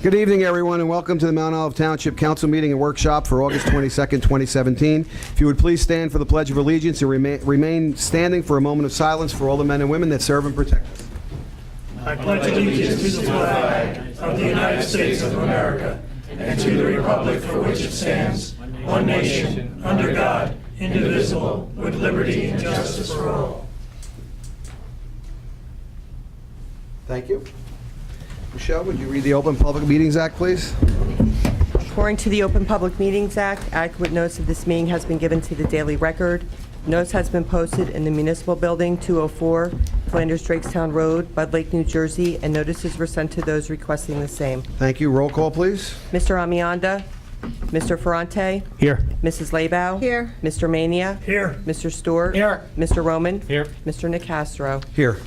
Good evening, everyone, and welcome to the Mount Olive Township Council meeting and workshop for August 22nd, 2017. If you would please stand for the Pledge of Allegiance and remain standing for a moment of silence for all the men and women that serve and protect us. I pledge allegiance to the flag of the United States of America and to the republic for which it stands, one nation, under God, indivisible, with liberty and justice for all. Thank you. Michelle, would you read the Open Public Meetings Act, please? According to the Open Public Meetings Act, adequate notice of this meeting has been given to the Daily Record. Notice has been posted in the Municipal Building, 204 Flanders Drakestown Road, Bud Lake, New Jersey, and notices were sent to those requesting the same. Thank you. Roll call, please. Mr. Amianda, Mr. Ferrante, Here. Mrs. Labow, Here. Mr. Mania, Here. Mr. Stewart, Here. Mr. Roman, Here. Mr. Nicastro. Here.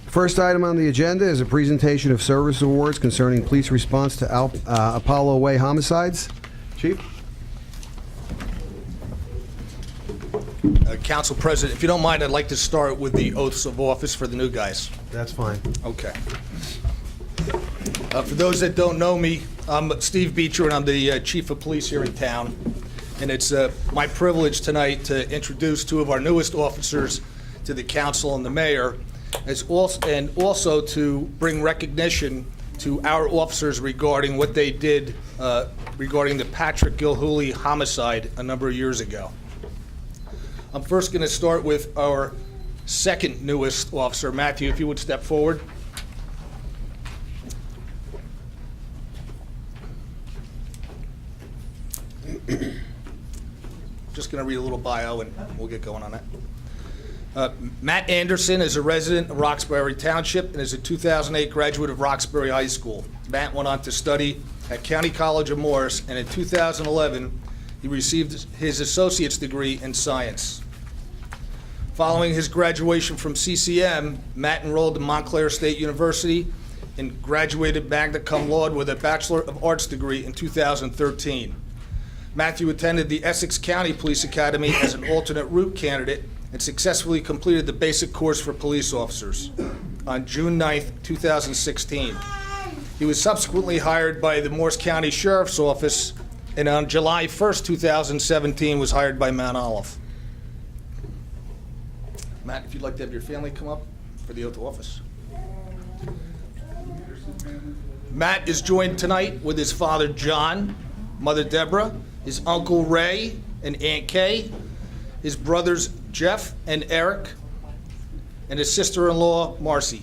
First item on the agenda is a presentation of service awards concerning police response to Apollo Way homicides. Chief? Council President, if you don't mind, I'd like to start with the oaths of office for the new guys. That's fine. Okay. For those that don't know me, I'm Steve Beecher, and I'm the Chief of Police here in town. And it's my privilege tonight to introduce two of our newest officers to the council and the mayor, and also to bring recognition to our officers regarding what they did regarding the Patrick Gilhooly homicide a number of years ago. I'm first going to start with our second newest officer. Matthew, if you would step forward. Just going to read a little bio and we'll get going on that. Matt Anderson is a resident of Roxbury Township and is a 2008 graduate of Roxbury High School. Matt went on to study at County College of Morris, and in 2011, he received his associate's degree in science. Following his graduation from CCM, Matt enrolled in Montclair State University and graduated magna cum laude with a Bachelor of Arts degree in 2013. Matthew attended the Essex County Police Academy as an alternate route candidate and successfully completed the basic course for police officers on June 9th, 2016. He was subsequently hired by the Morris County Sheriff's Office, and on July 1st, 2017, was hired by Mount Olive. Matt, if you'd like to have your family come up for the oath of office. Matt is joined tonight with his father, John, mother, Deborah, his uncle, Ray, and Aunt Kay, his brothers, Jeff and Eric, and his sister-in-law, Marcy.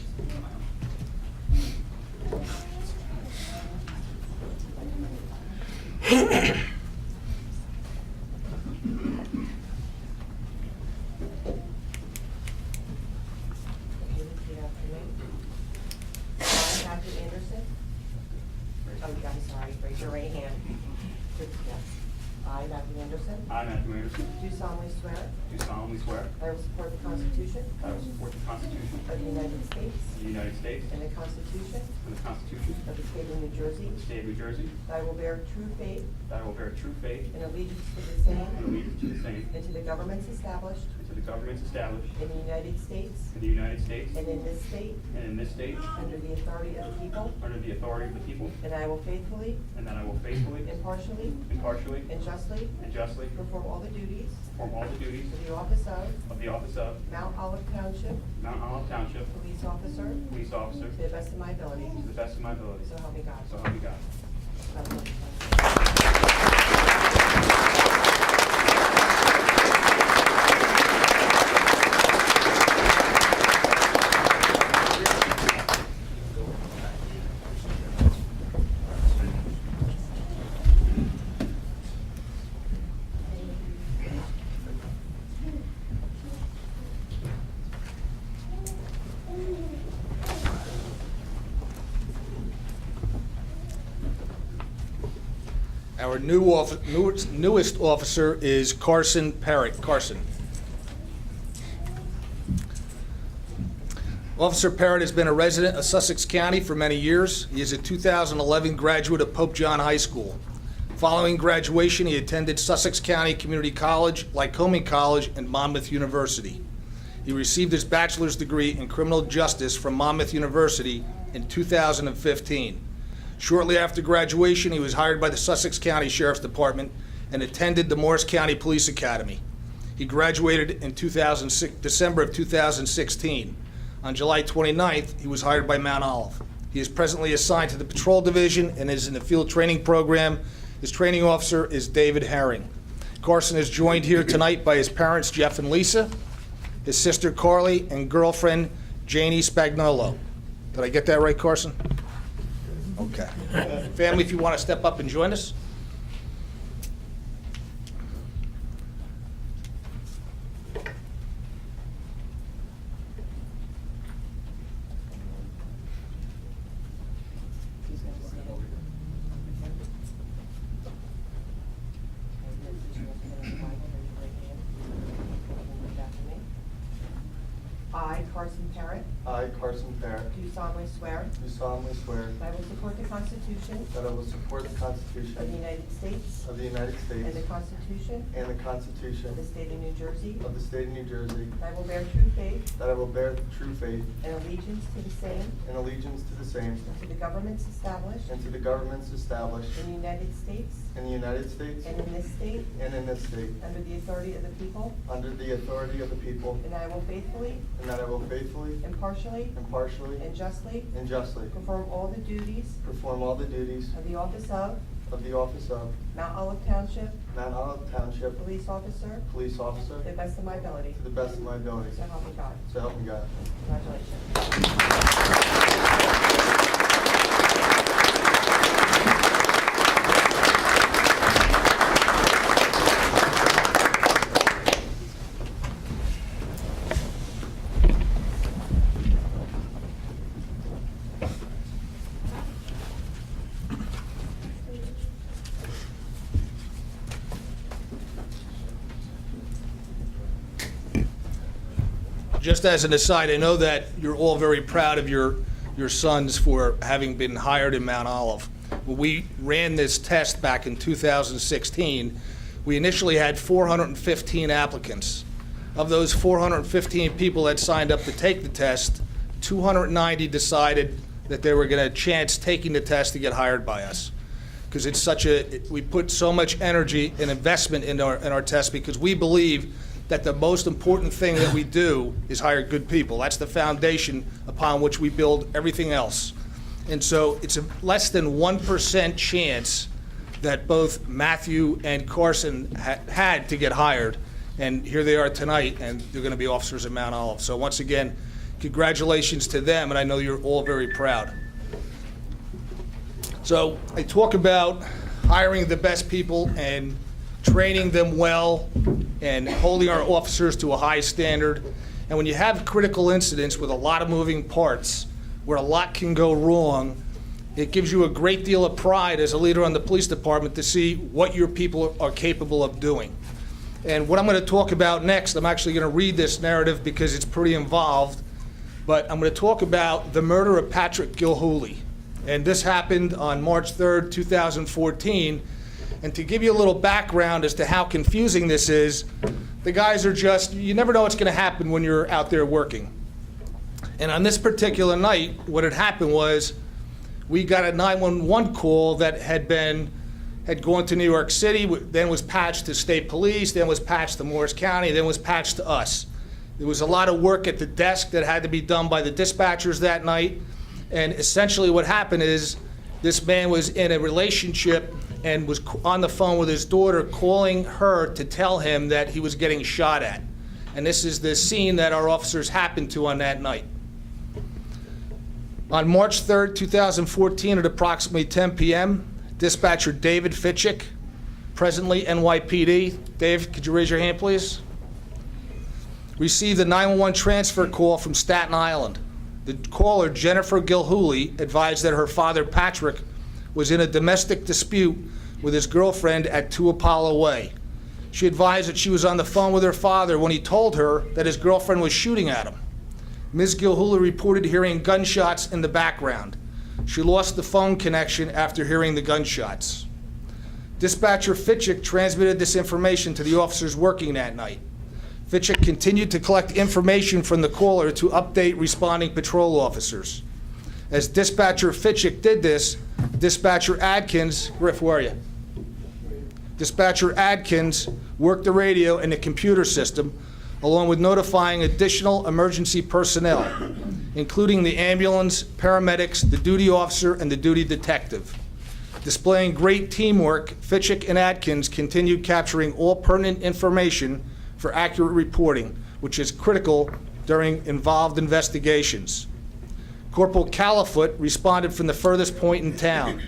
Matthew Anderson. I'm sorry, raise your right hand. Yes. I, Matthew Anderson, I, Matthew Anderson, do solemnly swear do solemnly swear I will support the Constitution that I will support the Constitution of the United States of the United States and the Constitution and the Constitution of the State of New Jersey, of the State of New Jersey, that I will bear true faith that I will bear true faith and allegiance to the same and allegiance to the same and to the governments established and to the governments established in the United States in the United States and in this state and in this state under the authority of the people, under the authority of the people, and I will faithfully, and that I will faithfully, impartially, impartially, and justly and justly perform all the duties perform all the duties of the office of of the office of Mount Olive Township Mount Olive Township Police Officer Police Officer to the best of my ability. to the best of my ability. So help me God. So help me God. Congratulations. Our newest officer is Carson Parrott. Carson. Officer Parrott has been a resident of Sussex County for many years. He is a 2011 graduate of Pope John High School. Following graduation, he attended Sussex County Community College, Lycoming College, and Monmouth University. He received his bachelor's degree in criminal justice from Monmouth University in 2015. Shortly after graduation, he was hired by the Sussex County Sheriff's Department and attended the Morris County Police Academy. He graduated in December of 2016. On July 29th, he was hired by Mount Olive. He is presently assigned to the Patrol Division and is in the field training program. His training officer is David Herring. Carson is joined here tonight by his parents, Jeff and Lisa, his sister Carly, and girlfriend Janie Spagnolo. Did I get that right, Carson? Okay. Family, if you want to step up and join us. I, Carson Parrott, I, Carson Parrott, do solemnly swear do solemnly swear that I will support the Constitution that I will support the of the Constitution United States of the United and the States Constitution and the of the Constitution State of New Jersey, of the State of New Jersey, that I will bear true faith that I will bear true faith and allegiance to the same and allegiance to the same and to the governments established and to the governments established in the United States in the United States and in this state and in this state, under the authority of the people, under the authority of the people, and that I will faithfully, and that I will faithfully, impartially, impartially, and justly and justly perform all the duties perform all the duties of the office of of the office of Mount Olive Township Mount Olive Township Police Officer Police Officer to the best of my ability. to the best of my ability. So help me God. So help me God. Congratulations. Just as an aside, I know that you're all very proud of your sons for having been hired in Mount Olive. When we ran this test back in 2016, we initially had 415 applicants. Of those 415 people that signed up to take the test, 290 decided that they were going to chance taking the test to get hired by us. Because we put so much energy and investment in our test because we believe that the most important thing that we do is hire good people. That's the foundation upon which we build everything else. And so it's a less than 1% chance that both Matthew and Carson had to get hired. And here they are tonight, and they're going to be officers at Mount Olive. So once again, congratulations to them, and I know you're all very proud. So I talk about hiring the best people and training them well and holding our officers to a high standard. And when you have critical incidents with a lot of moving parts, where a lot can go wrong, it gives you a great deal of pride as a leader on the police department to see what your people are capable of doing. And what I'm going to talk about next, I'm actually going to read this narrative because it's pretty involved, but I'm going to talk about the murder of Patrick Gilhooly. And this happened on March 3rd, 2014. And to give you a little background as to how confusing this is, the guys are just, you never know what's going to happen when you're out there working. And on this particular night, what had happened was we got a 911 call that had gone to New York City, then was patched to state police, then was patched to Morris County, then was patched to us. There was a lot of work at the desk that had to be done by the dispatchers that night. And essentially what happened is this man was in a relationship and was on the phone with his daughter calling her to tell him that he was getting shot at. And this is the scene that our officers happened to on that night. On March 3rd, 2014 at approximately 10 p.m., dispatcher David Fitchick, presently NYPD. Dave, could you raise your hand, please? Received a 911 transfer call from Staten Island. The caller, Jennifer Gilhooly, advised that her father, Patrick, was in a domestic dispute with his girlfriend at 2 Apollo Way. She advised that she was on the phone with her father when he told her that his girlfriend was shooting at him. Ms. Gilhooly reported hearing gunshots in the background. She lost the phone connection after hearing the gunshots. Dispatcher Fitchick transmitted this information to the officers working that night. Fitchick continued to collect information from the caller to update responding patrol officers. As dispatcher Fitchick did this, dispatcher Adkins, Griff, where are you? Dispatcher Adkins worked the radio and the computer system, along with notifying additional emergency personnel, including the ambulance, paramedics, the duty officer, and the duty detective. Displaying great teamwork, Fitchick and Adkins continued capturing all pertinent information for accurate reporting, which is critical during involved investigations. Corporal Califoot responded from the furthest point in town.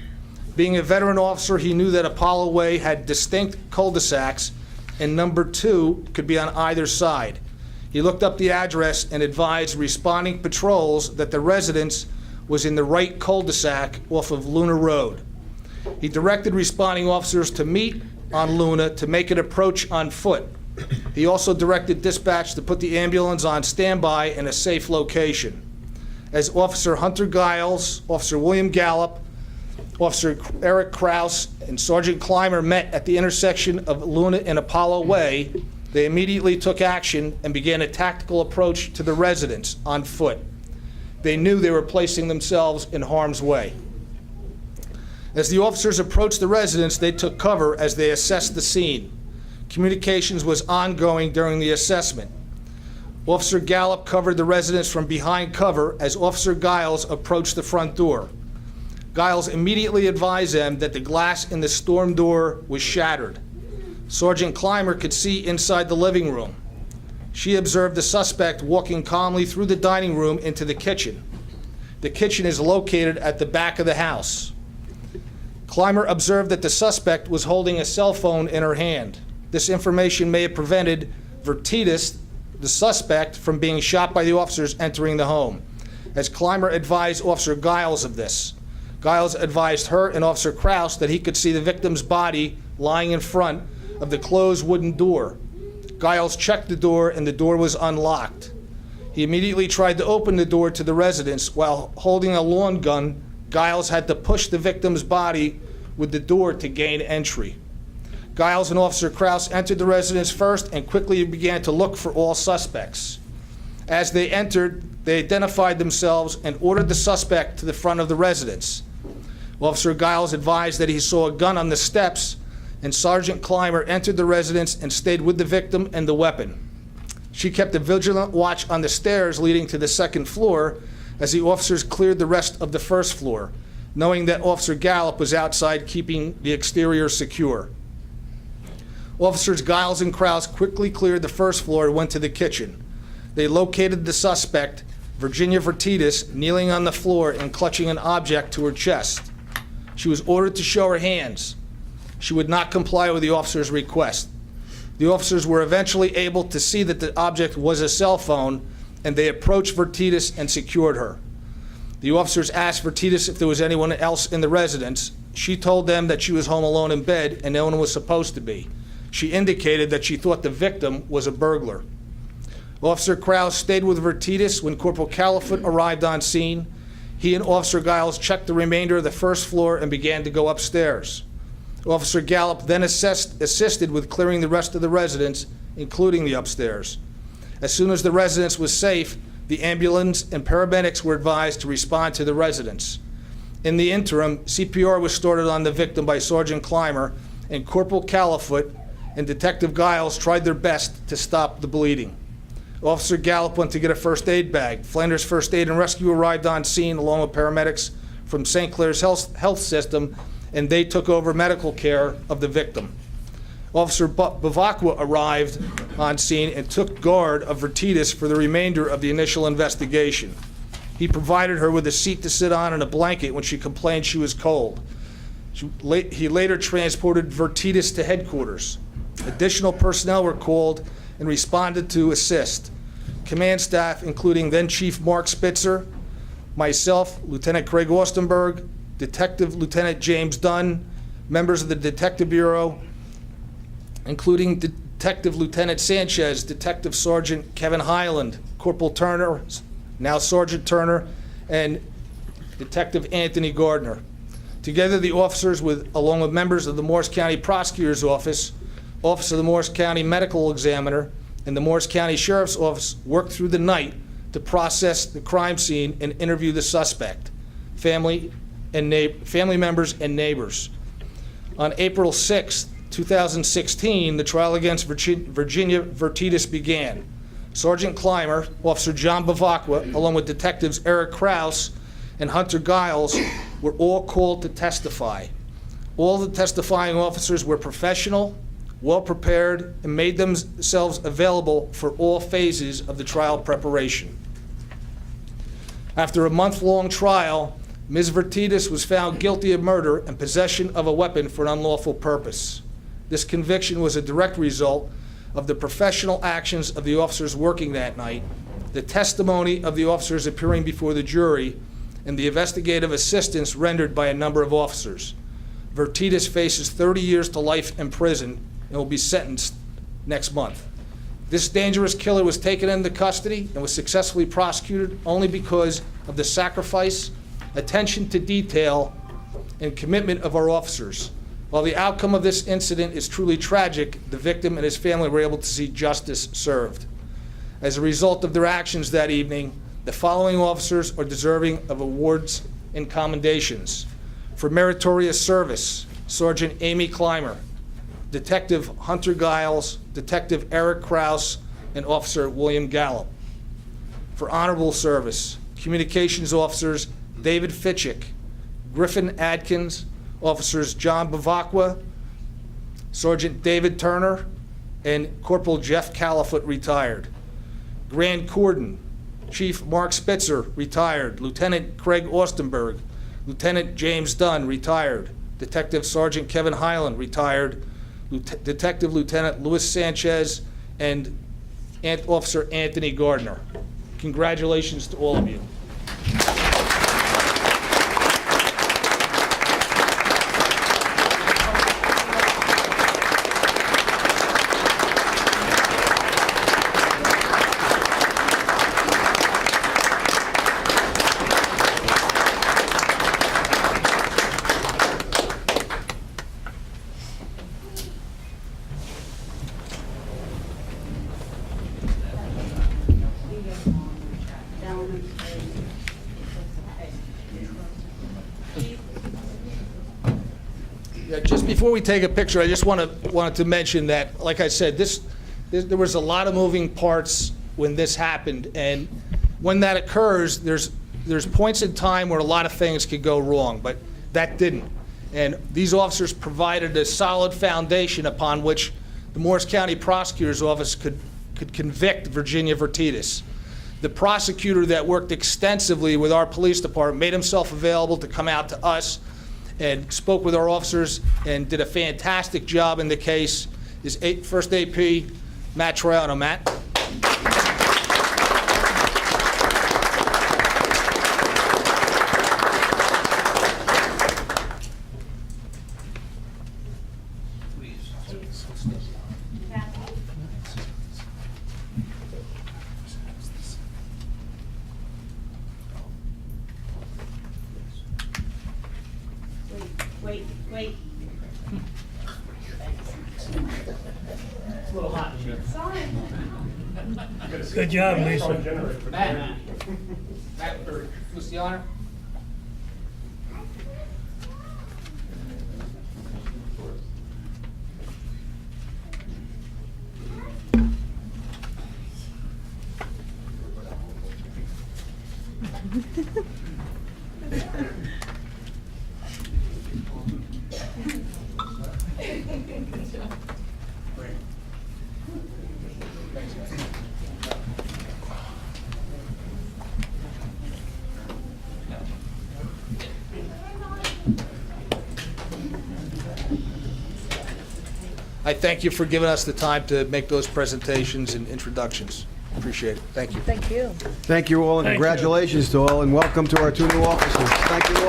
Being a veteran officer, he knew that Apollo Way had distinct cul-de-sacs, and number 2 could be on either side. He looked up the address and advised responding patrols that the residence was in the right cul-de-sac off of Luna Road. He directed responding officers to meet on Luna to make an approach on foot. He also directed dispatch to put the ambulance on standby in a safe location. As Officer Hunter Giles, Officer William Gallup, Officer Eric Kraus, and Sergeant Clymer met at the intersection of Luna and Apollo Way, they immediately took action and began a tactical approach to the residence on foot. They knew they were placing themselves in harm's way. As the officers approached the residence, they took cover as they assessed the scene. Communications was ongoing during the assessment. Officer Gallup covered the residence from behind cover as Officer Giles approached the front door. Giles immediately advised them that the glass in the storm door was shattered. Sergeant Clymer could see inside the living room. She observed the suspect walking calmly through the dining room into the kitchen. The kitchen is located at the back of the house. Clymer observed that the suspect was holding a cell phone in her hand. This information may have prevented Vertitis, the suspect, from being shot by the officers entering the home, as Clymer advised Officer Giles of this. Giles advised her and Officer Kraus that he could see the victim's body lying in front of the closed wooden door. Giles checked the door and the door was unlocked. He immediately tried to open the door to the residence. While holding a lawn gun, Giles had to push the victim's body with the door to gain entry. Giles and Officer Kraus entered the residence first and quickly began to look for all suspects. As they entered, they identified themselves and ordered the suspect to the front of the residence. Officer Giles advised that he saw a gun on the steps, and Sergeant Clymer entered the residence and stayed with the victim and the weapon. She kept a vigilant watch on the stairs leading to the second floor as the officers cleared the rest of the first floor, knowing that Officer Gallup was outside keeping the exterior secure. Officers Giles and Kraus quickly cleared the first floor and went to the kitchen. They located the suspect, Virginia Vertitis, kneeling on the floor and clutching an object to her chest. She was ordered to show her hands. She would not comply with the officer's request. The officers were eventually able to see that the object was a cell phone, and they approached Vertitis and secured her. The officers asked Vertitis if there was anyone else in the residence. She told them that she was home alone in bed and no one was supposed to be. She indicated that she thought the victim was a burglar. Officer Kraus stayed with Vertitis when Corporal Califoot arrived on scene. He and Officer Giles checked the remainder of the first floor and began to go upstairs. Officer Gallup then assisted with clearing the rest of the residence, including the upstairs. As soon as the residence was safe, the ambulance and paramedics were advised to respond to the residence. In the interim, CPR was started on the victim by Sergeant Clymer, and Corporal Califoot and Detective Giles tried their best to stop the bleeding. Officer Gallup went to get a first aid bag. Flanders First Aid and Rescue arrived on scene along with paramedics from St. Clair's Health System, and they took over medical care of the victim. Officer Bavacqua arrived on scene and took guard of Vertitis for the remainder of the initial investigation. He provided her with a seat to sit on and a blanket when she complained she was cold. He later transported Vertitis to headquarters. Additional personnel were called and responded to assist. Command staff, including then Chief Mark Spitzer, myself, Lieutenant Craig Austenberg, Detective Lieutenant James Dunn, members of the Detective Bureau, including Detective Lieutenant Sanchez, Detective Sergeant Kevin Highland, Corporal Turner, now Sergeant Turner, and Detective Anthony Gardner. Together, the officers, along with members of the Morris County Prosecutor's Office, Office of the Morris County Medical Examiner, and the Morris County Sheriff's Office, worked through the night to process the crime scene and interview the suspect. family members, and neighbors. On April 6, 2016, the trial against Virginia Vertitis began. Sergeant Clymer, Officer John Bavacqua, along with Detectives Eric Kraus and Hunter Giles, were all called to testify. All the testifying officers were professional, well-prepared, and made themselves available for all phases of the trial preparation. After a month-long trial, Ms. Vertitis was found guilty of murder and possession of a weapon for an unlawful purpose. This conviction was a direct result of the professional actions of the officers working that night, the testimony of the officers appearing before the jury, and the investigative assistance rendered by a number of officers. Vertitis faces 30 years to life in prison and will be sentenced next month. This dangerous killer was taken into custody and was successfully prosecuted only because of the sacrifice, attention to detail, and commitment of our officers. While the outcome of this incident is truly tragic, the victim and his family were able to see justice served. As a result of their actions that evening, the following officers are deserving of awards and commendations. For meritorious service, Sergeant Amy Clymer, Detective Hunter Giles, Detective Eric Kraus, and Officer William Gallup. For honorable service, Communications Officers David Fitchick, Griffin Adkins, Officers John Bavacqua, Sergeant David Turner, and Corporal Jeff Califoot, retired. Grand Cordon, Chief Mark Spitzer, retired. Lieutenant Craig Austenberg, Lieutenant James Dunn, retired. Detective Sergeant Kevin Highland, retired. Detective Lieutenant Luis Sanchez, and Officer Anthony Gardner. Congratulations to all of you. Yeah, just before we take a picture, I just wanted to mention that, like I said, there was a lot of moving parts when this happened, and when that occurs, there's points in time where a lot of things could go wrong, but that didn't. And these officers provided a solid foundation upon which the Morris County Prosecutor's Office could convict Virginia Vertitis. The prosecutor that worked extensively with our police department made himself available to come out to us and spoke with our officers and did a fantastic job in the case. Is First AP Matt Troiano. Matt? Wait. It's a little hot in here. Good job, Lisa. Matt, who's the honor? I thank you for giving us the time to make those presentations and introductions. Appreciate it. Thank you. Thank you. Thank you all, and Thank you. congratulations to all, and welcome to our 2 new officers. Thank you all.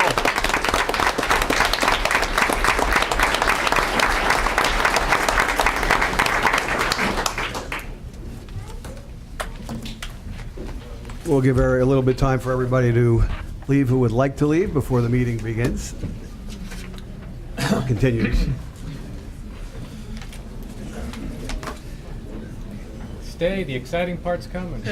We'll give a little bit of time for everybody to leave who would like to leave before the meeting begins. Or continues. Stay, the exciting part's coming.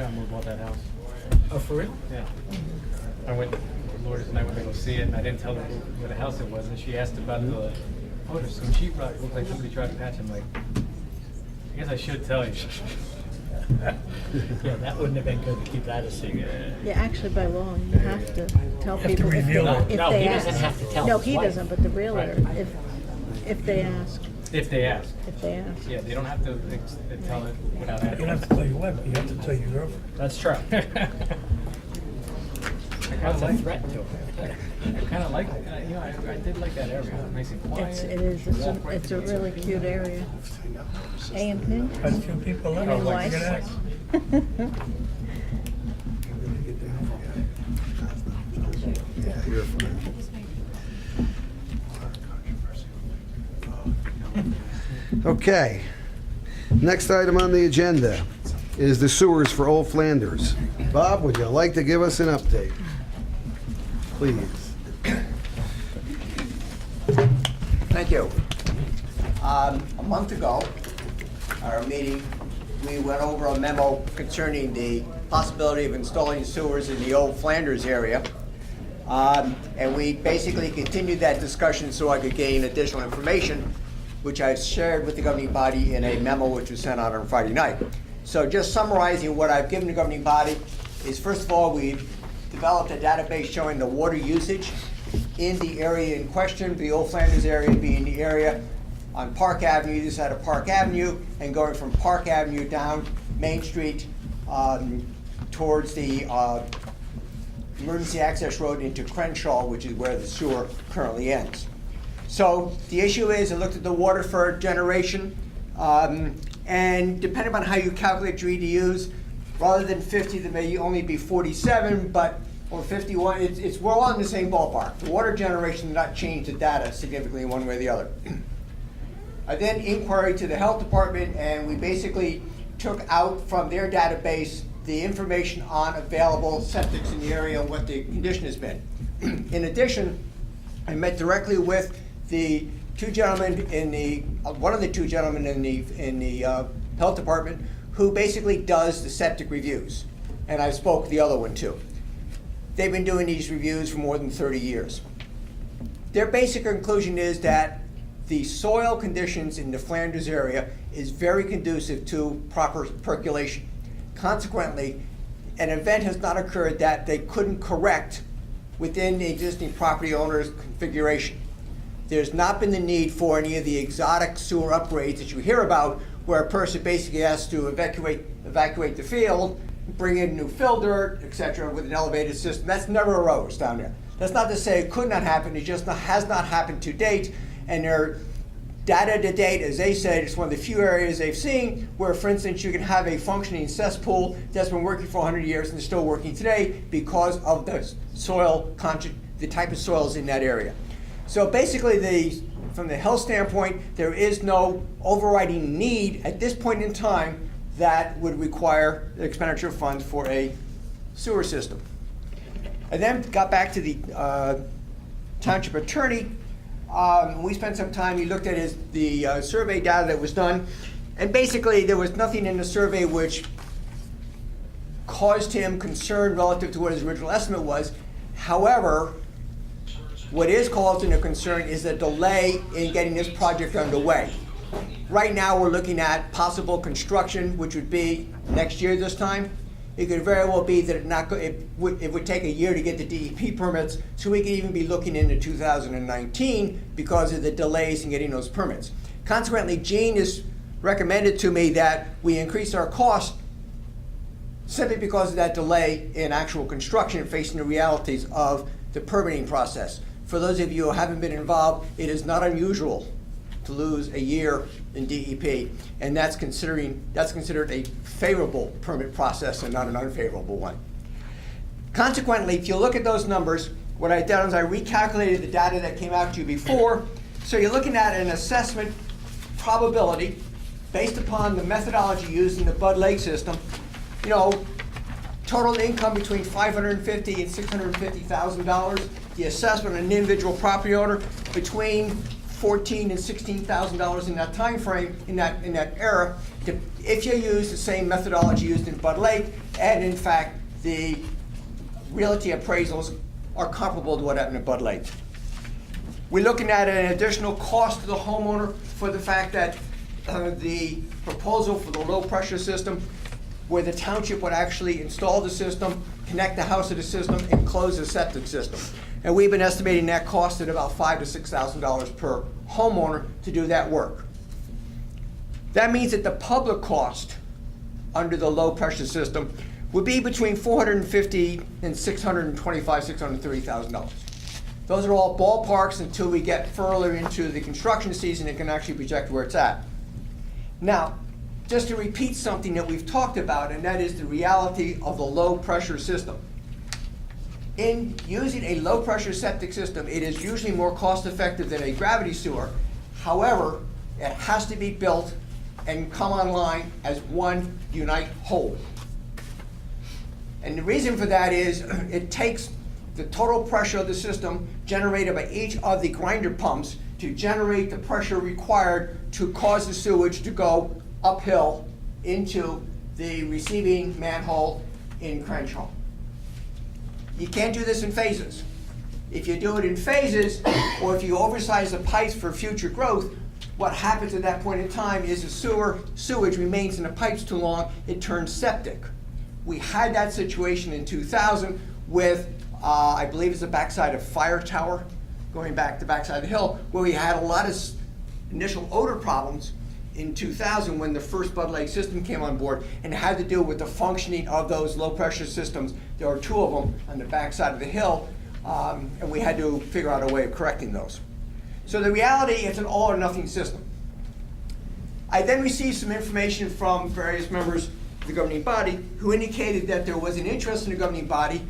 grandma bought that house. Oh, for real? Yeah. I went, Lourdes and I went to go see it, and I didn't tell her where the house it was, and she asked about the, oh, there's some sheet rock, it looked like somebody tried to patch. I'm like, I guess I should tell you. Yeah, that wouldn't have been good to keep that a secret. Yeah, actually, by law, you have to tell You have to people if they, reveal it. if No, they he ask. doesn't have to tell No, his he wife. doesn't, but the realtor, Right. if they ask, If they ask. if they ask. Yeah, they don't have to tell it without You don't have asking. to tell your wife, but you have to tell your girlfriend. That's true. That's a threat to her. I kind of like, you know, I did like that area. It makes it quiet. It's a really cute area. A and P? Quite a few people live And there. Look at wife. that. Okay. Next item on the agenda is the sewers for Old Flanders. Bob, would you like to give us an update? Please. Thank you. A month ago, at our meeting, we went over a memo concerning the possibility of installing sewers in the Old Flanders area. And we basically continued that discussion so I could gain additional information, which I've shared with the governing body in a memo which was sent out on Friday night. So just summarizing what I've given the governing body is, first of all, we've developed a database showing the water usage in the area in question, the Old Flanders area being the area on Park Avenue, either side of Park Avenue, and going from Park Avenue down Main Street towards the emergency access road into Crenshaw, which is where the sewer currently ends. So the issue is, I looked at the water for generation, and depending on how you calculate your EDUs, rather than 50, there may only be 47, or 51, we're all in the same ballpark. The water generation did not change the data significantly one way or the other. I then inquired to the health department, and we basically took out from their database the information on available septics in the area and what the condition has been. In addition, I met directly with the two gentlemen in the, one of the two gentlemen in the health department, who basically does the septic reviews. And I spoke to the other one too. They've been doing these reviews for more than 30 years. Their basic conclusion is that the soil conditions in the Flanders area is very conducive to proper percolation. Consequently, an event has not occurred that they couldn't correct within the existing property owner's configuration. There's not been the need for any of the exotic sewer upgrades that you hear about, where a person basically has to evacuate the field, bring in new fill dirt, etc., with an elevated system. That's never arose down there. That's not to say it could not happen, it just has not happened to date, and their data to date, as they said, it's one of the few areas they've seen where, for instance, you can have a functioning cesspool that's been working for 100 years and is still working today because of the soil, the type of soils in that area. So basically, from the health standpoint, there is no overriding need at this point in time that would require the expenditure of funds for a sewer system. I then got back to the township attorney. We spent some time, he looked at the survey data that was done, and basically there was nothing in the survey which caused him concern relative to what his original estimate was. However, what is causing a concern is a delay in getting this project underway. Right now, we're looking at possible construction, which would be next year this time. It could very well be that it would take a year to get the DEP permits, so we could even be looking into 2019 because of the delays in getting those permits. Consequently, Gene has recommended to me that we increase our cost simply because of that delay in actual construction, facing the realities of the permitting process. For those of you who haven't been involved, it is not unusual to lose a year in DEP, and that's considered a favorable permit process and not an unfavorable one. Consequently, if you look at those numbers, what I did is I recalculated the data that came out to you before. So you're looking at an assessment probability based upon the methodology used in the Bud Lake system. You know, total income between $550,000 and $650,000. The assessment on an individual property owner between $14,000 and $16,000 in that time frame, in that era, if you use the same methodology used in Bud Lake, and in fact, the realty appraisals are comparable to what happened in Bud Lake. We're looking at an additional cost to the homeowner for the fact that the proposal for the low-pressure system, where the township would actually install the system, connect the house to the system, and close the septic system. And we've been estimating that cost at about $5,000 to $6,000 per homeowner to do that work. That means that the public cost under the low-pressure system would be between $450,000 and $625,000, $630,000. Those are all ballparks until we get further into the construction season and can actually project where it's at. Now, just to repeat something that we've talked about, and that is the reality of the low-pressure system. In using a low-pressure septic system, it is usually more cost-effective than a gravity sewer. However, it has to be built and come online as one unite whole. And the reason for that is it takes the total pressure of the system generated by each of the grinder pumps to generate the pressure required to cause the sewage to go uphill into the receiving manhole in Crenshaw. You can't do this in phases. If you do it in phases, or if you oversize the pipes for future growth, what happens at that point in time is the sewage remains in the pipes too long, it turns septic. We had that situation in 2000 with, I believe it's the backside of Fire Tower, going back to the backside of the hill, where we had a lot of initial odor problems in 2000 when the first Bud Lake system came on board, and it had to do with the functioning of those low pressure systems. There were two of them on the backside of the hill, and we had to figure out a way of correcting those. So the reality, it's an all or nothing system. I then received some information from various members of the governing body who indicated that there was an interest in the governing body,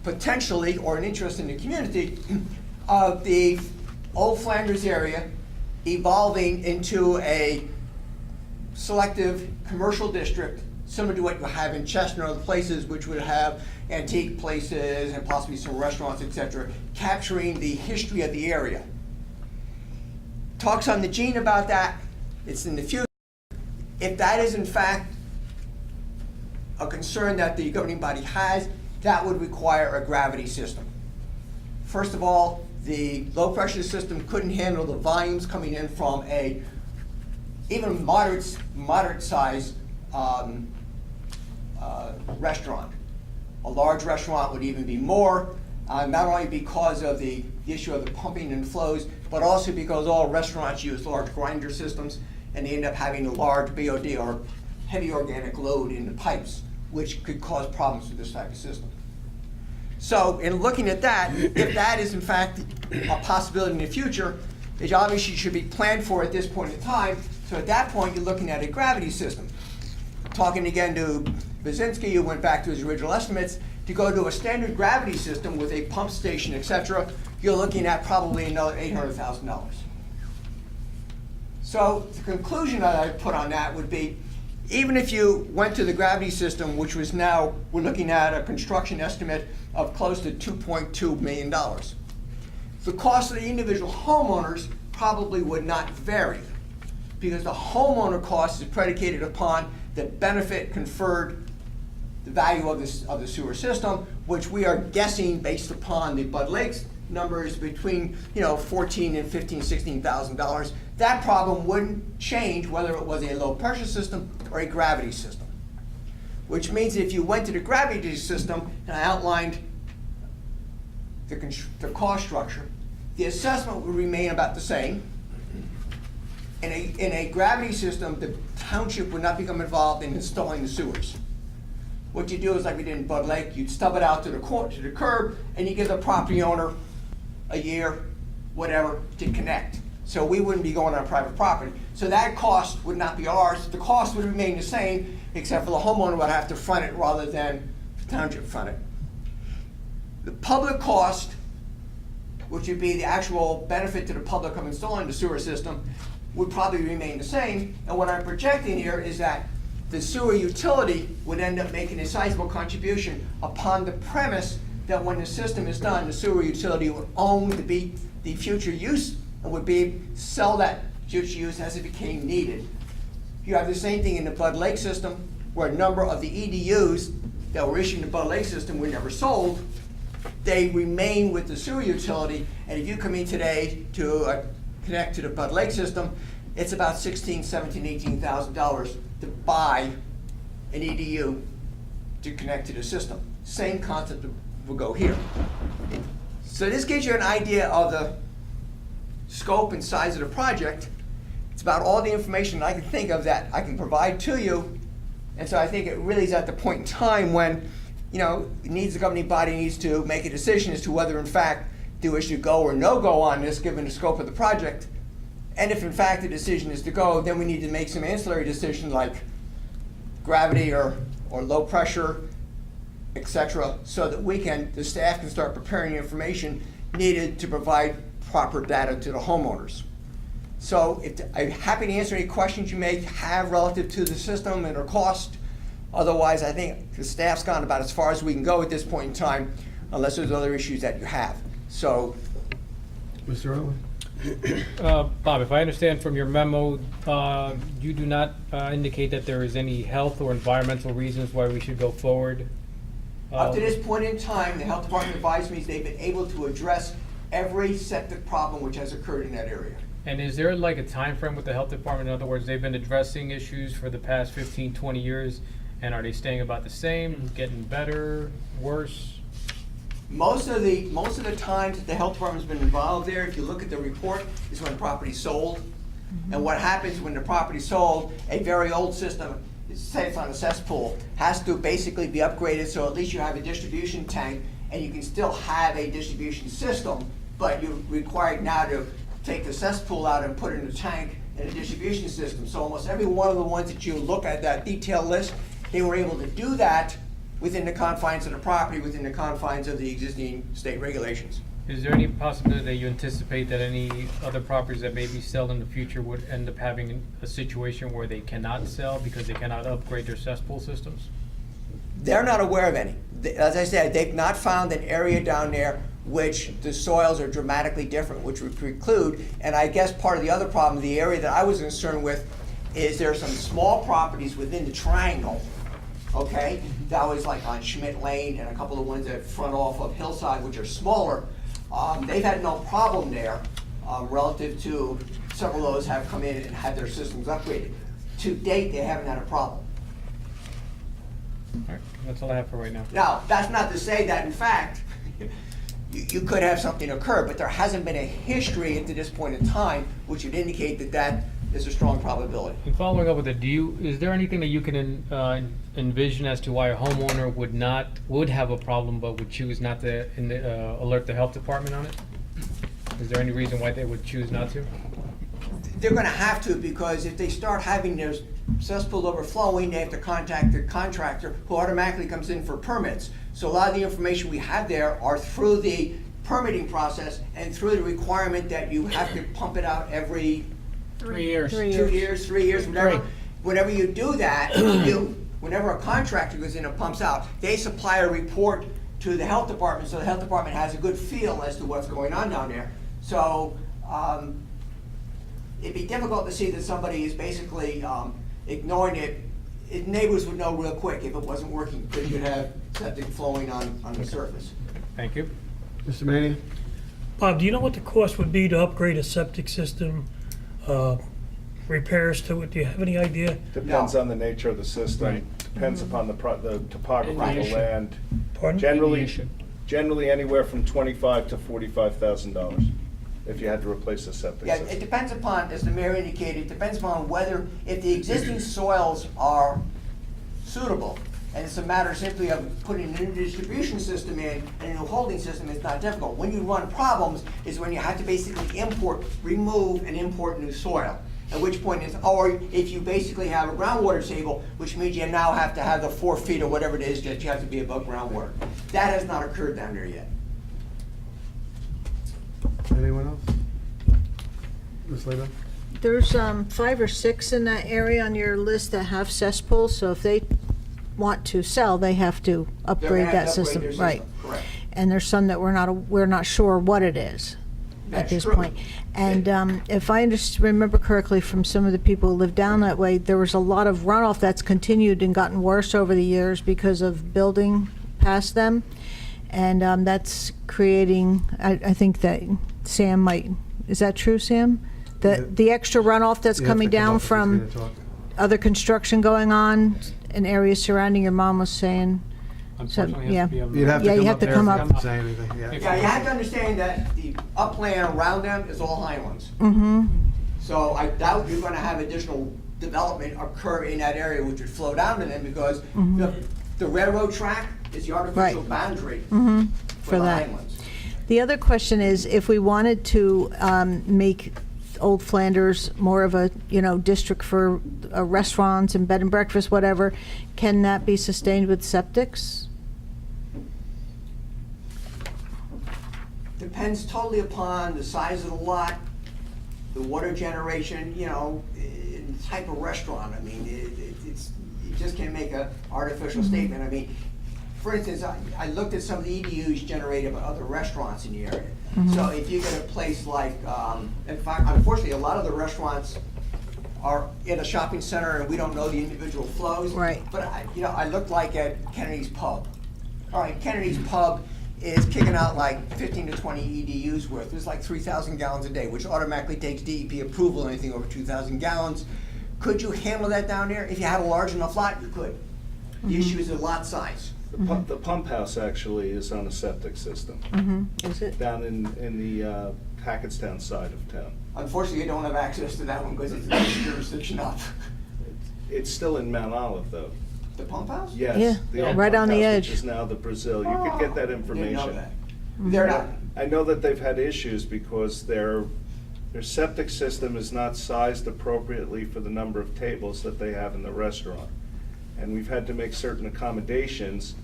potentially, or an interest in the community, of the Old Flanders area evolving into a selective commercial district, similar to what you have in Chestnut or other places, which would have antique places and possibly some restaurants, etc., capturing the history of the area. Talks on the gene about that. It's in the future. If that is in fact a concern that the governing body has, that would require a gravity system. First of all, the low pressure system couldn't handle the volumes coming in from a even moderate sized restaurant. A large restaurant would even be more, not only because of the issue of the pumping and flows, but also because all restaurants use large grinder systems, and they end up having a large BOD, or heavy organic load in the pipes, which could cause problems with this type of system. So in looking at that, if that is in fact a possibility in the future, it obviously should be planned for at this point in time. So at that point, you're looking at a gravity system. Talking again to Basinski, who went back to his original estimates, to go to a standard gravity system with a pump station, etc., you're looking at probably another $800,000. So the conclusion that I put on that would be, even if you went to the gravity system, which was now, we're looking at a construction estimate of close to $2.2 million. The cost of the individual homeowners probably would not vary, because the homeowner cost is predicated upon the benefit conferred, the value of the sewer system, which we are guessing based upon the Bud Lakes numbers between $14,000 and $15,000, $16,000. That problem wouldn't change whether it was a low pressure system or a gravity system. Which means if you went to the gravity system, and I outlined the cost structure, the assessment would remain about the same. In a gravity system, the township would not become involved in installing the sewers. What you do is, like we did in Bud Lake, you'd stub it out to the curb, and you give the property owner a year, whatever, to connect. So we wouldn't be going on private property. So that cost would not be ours. The cost would remain the same, except for the homeowner would have to front it rather than the township front it. The public cost, which would be the actual benefit to the public of installing the sewer system, would probably remain the same. And what I'm projecting here is that the sewer utility would end up making a sizable contribution upon the premise that when the system is done, the sewer utility would own the future use and would be sell that just use as it became needed. You have the same thing in the Bud Lake system, where a number of the EDUs that were issued in the Bud Lake system were never sold. They remain with the sewer utility, and if you come in today to connect to the Bud Lake system, it's about $16,000, $17,000, $18,000 to buy an EDU to connect to the system. Same concept will go here. So this gives you an idea of the scope and size of the project. It's about all the information I can think of that I can provide to you. And so I think it really is at the point in time when, the governing body needs to make a decision as to whether in fact do we should go or no go on this given the scope of the project. And if in fact the decision is to go, then we need to make some ancillary decision like gravity or low pressure, etc., so that the staff can start preparing the information needed to provide proper data to the homeowners. So I'm happy to answer any questions you may have relative to the system and their cost. Otherwise, I think the staff's gone about as far as we can go at this point in time, unless there's other issues that you have. So, Mr. Irwin? Bob, if I understand from your memo, you do not indicate that there is any health or environmental reasons why we should go forward? up to this point in time, the health department advised me they've been able to address every septic problem which has occurred in that area. And is there like a time frame with the health department? In other words, they've been addressing issues for the past 15, 20 years, and are they staying about the same, getting better, worse? Most of the times that the health department's been involved there, if you look at the report, is when property's sold. And what happens when the property's sold, a very old system, say it's on a cesspool, has to basically be upgraded so at least you have a distribution tank and you can still have a distribution system, but you're required now to take the cesspool out and put it in a tank and a distribution system. So almost every one of the ones that you look at that detailed list, they were able to do that within the confines of the property, within the confines of the existing state regulations. Is there any possibility that you anticipate that any other properties that may be sold in the future would end up having a situation where they cannot sell because they cannot upgrade their cesspool systems? They're not aware of any. As I said, they've not found an area down there which the soils are dramatically different, which would preclude, and I guess part of the other problem, the area that I was concerned with, is there are some small properties within the triangle, okay? That was like on Schmidt Lane and a couple of ones that front off of Hillside, which are smaller. They've had no problem there relative to several of those have come in and had their systems upgraded. To date, they haven't had a problem. All right, that's all I have for right now. Now, that's not to say that, in fact, you could have something occur, but there hasn't been a history up to this point in time which would indicate that that is a strong probability. And following up with it, is there anything that you can envision as to why a homeowner would have a problem but would choose not to alert the health department on it? Is there any reason why they would choose not to? They're gonna have to, because if they start having their cesspool overflowing, they have to contact the contractor who automatically comes in for permits. So a lot of the information we have there are through the permitting process and through the requirement that you have to pump it out every 3 years. 3 2 years. years, 3 years, whatever. Right. Whenever you do that, whenever a contractor goes in and pumps out, they supply a report to the health department, so the health department has a good feel as to what's going on down there. So it'd be difficult to see that somebody is basically ignoring it. Neighbors would know real quick if it wasn't working, because you'd have septic flowing on the surface. Thank you. Mr. Mania? Bob, do you know what the cost would be to upgrade a septic system, repairs to it? Do you have any idea? Depends No. on the nature of the system, depends upon the topography of the Right. land. Pardon? Generally anywhere from $25,000 to $45,000 if you had to replace the septic Yeah, it system. depends upon, as the mayor indicated, it depends upon whether, if the existing soils are suitable, and it's a matter simply of putting a new distribution system in and a new holding system, it's not difficult. When you run problems is when you have to basically remove and import new soil. At which point or if you basically have a groundwater table, which means you now have to have the 4 feet or whatever it is that you have to be above groundwater. That has not occurred down there yet. Anyone else? Ms. Lebo? There's 5 or 6 in that area on your list that have cesspools, so if they want to sell, they have to They're upgrade gonna that have to upgrade system. their Right. Correct. And there's some that we're not sure what it is. at That's this true. point. And if I remember correctly from some of the people who live down that way, there was a lot of runoff that's continued and gotten worse over the years because of building past them. And that's creating, I think that Sam might, is that true, Sam? The extra runoff that's You have to coming come down up if he's from gonna talk. other construction going on in areas surrounding, your mom was saying? Unfortunately, it yeah. has to be on the- You'd have Yeah, to you come have up to there come if you up. have to say anything, yeah. Yeah, you have to understand that the upland around them is all highlands. Mm-hmm, So I doubt you're gonna have additional development occur in that area which would flow down to them because the railroad track is the artificial Right. boundary mm-hmm, for for the that. highlands. The other question is, if we wanted to make Old Flanders more of a, district for restaurants and bed and breakfast, whatever, can that be sustained with septics? Depends totally upon the size of the lot, the water generation, and the type of restaurant. I mean, you just can't make an artificial statement. I mean, for instance, I looked at some of the EDUs generated by other restaurants in the area. So if you get a place like, in fact, unfortunately, a lot of the restaurants are in a shopping center and we don't know the individual flows. Right. But I looked like at Kennedy's Pub. All right, Kennedy's Pub is kicking out like 15 to 20 EDUs worth. There's like 3,000 gallons a day, which automatically takes DEP approval, anything over 2,000 gallons. Could you handle that down there? If you had a large enough lot, you could. The issue is the lot size. The pump house actually is on a septic system, Is it? down in the Hackettstown side of town. Unfortunately, you don't have access to that one because it's the next jurisdiction up. It's still in Mount Olive, though. The pump house? Yes. Yeah, the old right pump on the house, edge. Which is now the Brazil. You could get that Didn't know information. that. They're not, I know that they've had issues because their septic system is not sized appropriately for the number of tables that they have in the restaurant. And we've had to make certain accommodations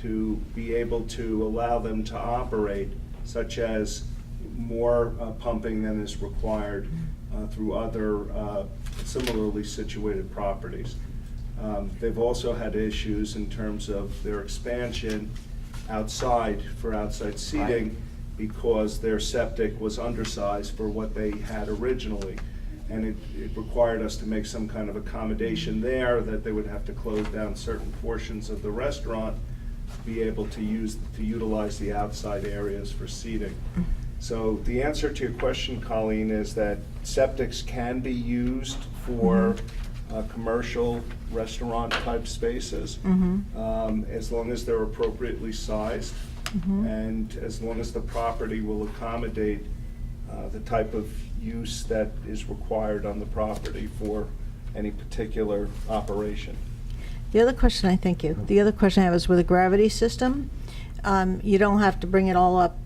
to be able to allow them to operate, such as more pumping than is required through other similarly situated properties. They've also had issues in terms of their expansion outside for outside seating because their septic was undersized for what they had originally. And it required us to make some kind of accommodation there that they would have to close down certain portions of the restaurant to be able to utilize the outside areas for seating. So the answer to your question, Colleen, is that septics can be used for commercial restaurant-type spaces, as long as they're appropriately sized, and as long as the property will accommodate the type of use that is required on the property for any particular operation. The other question, thank you. The other question I have is with a gravity system, you don't have to bring it all up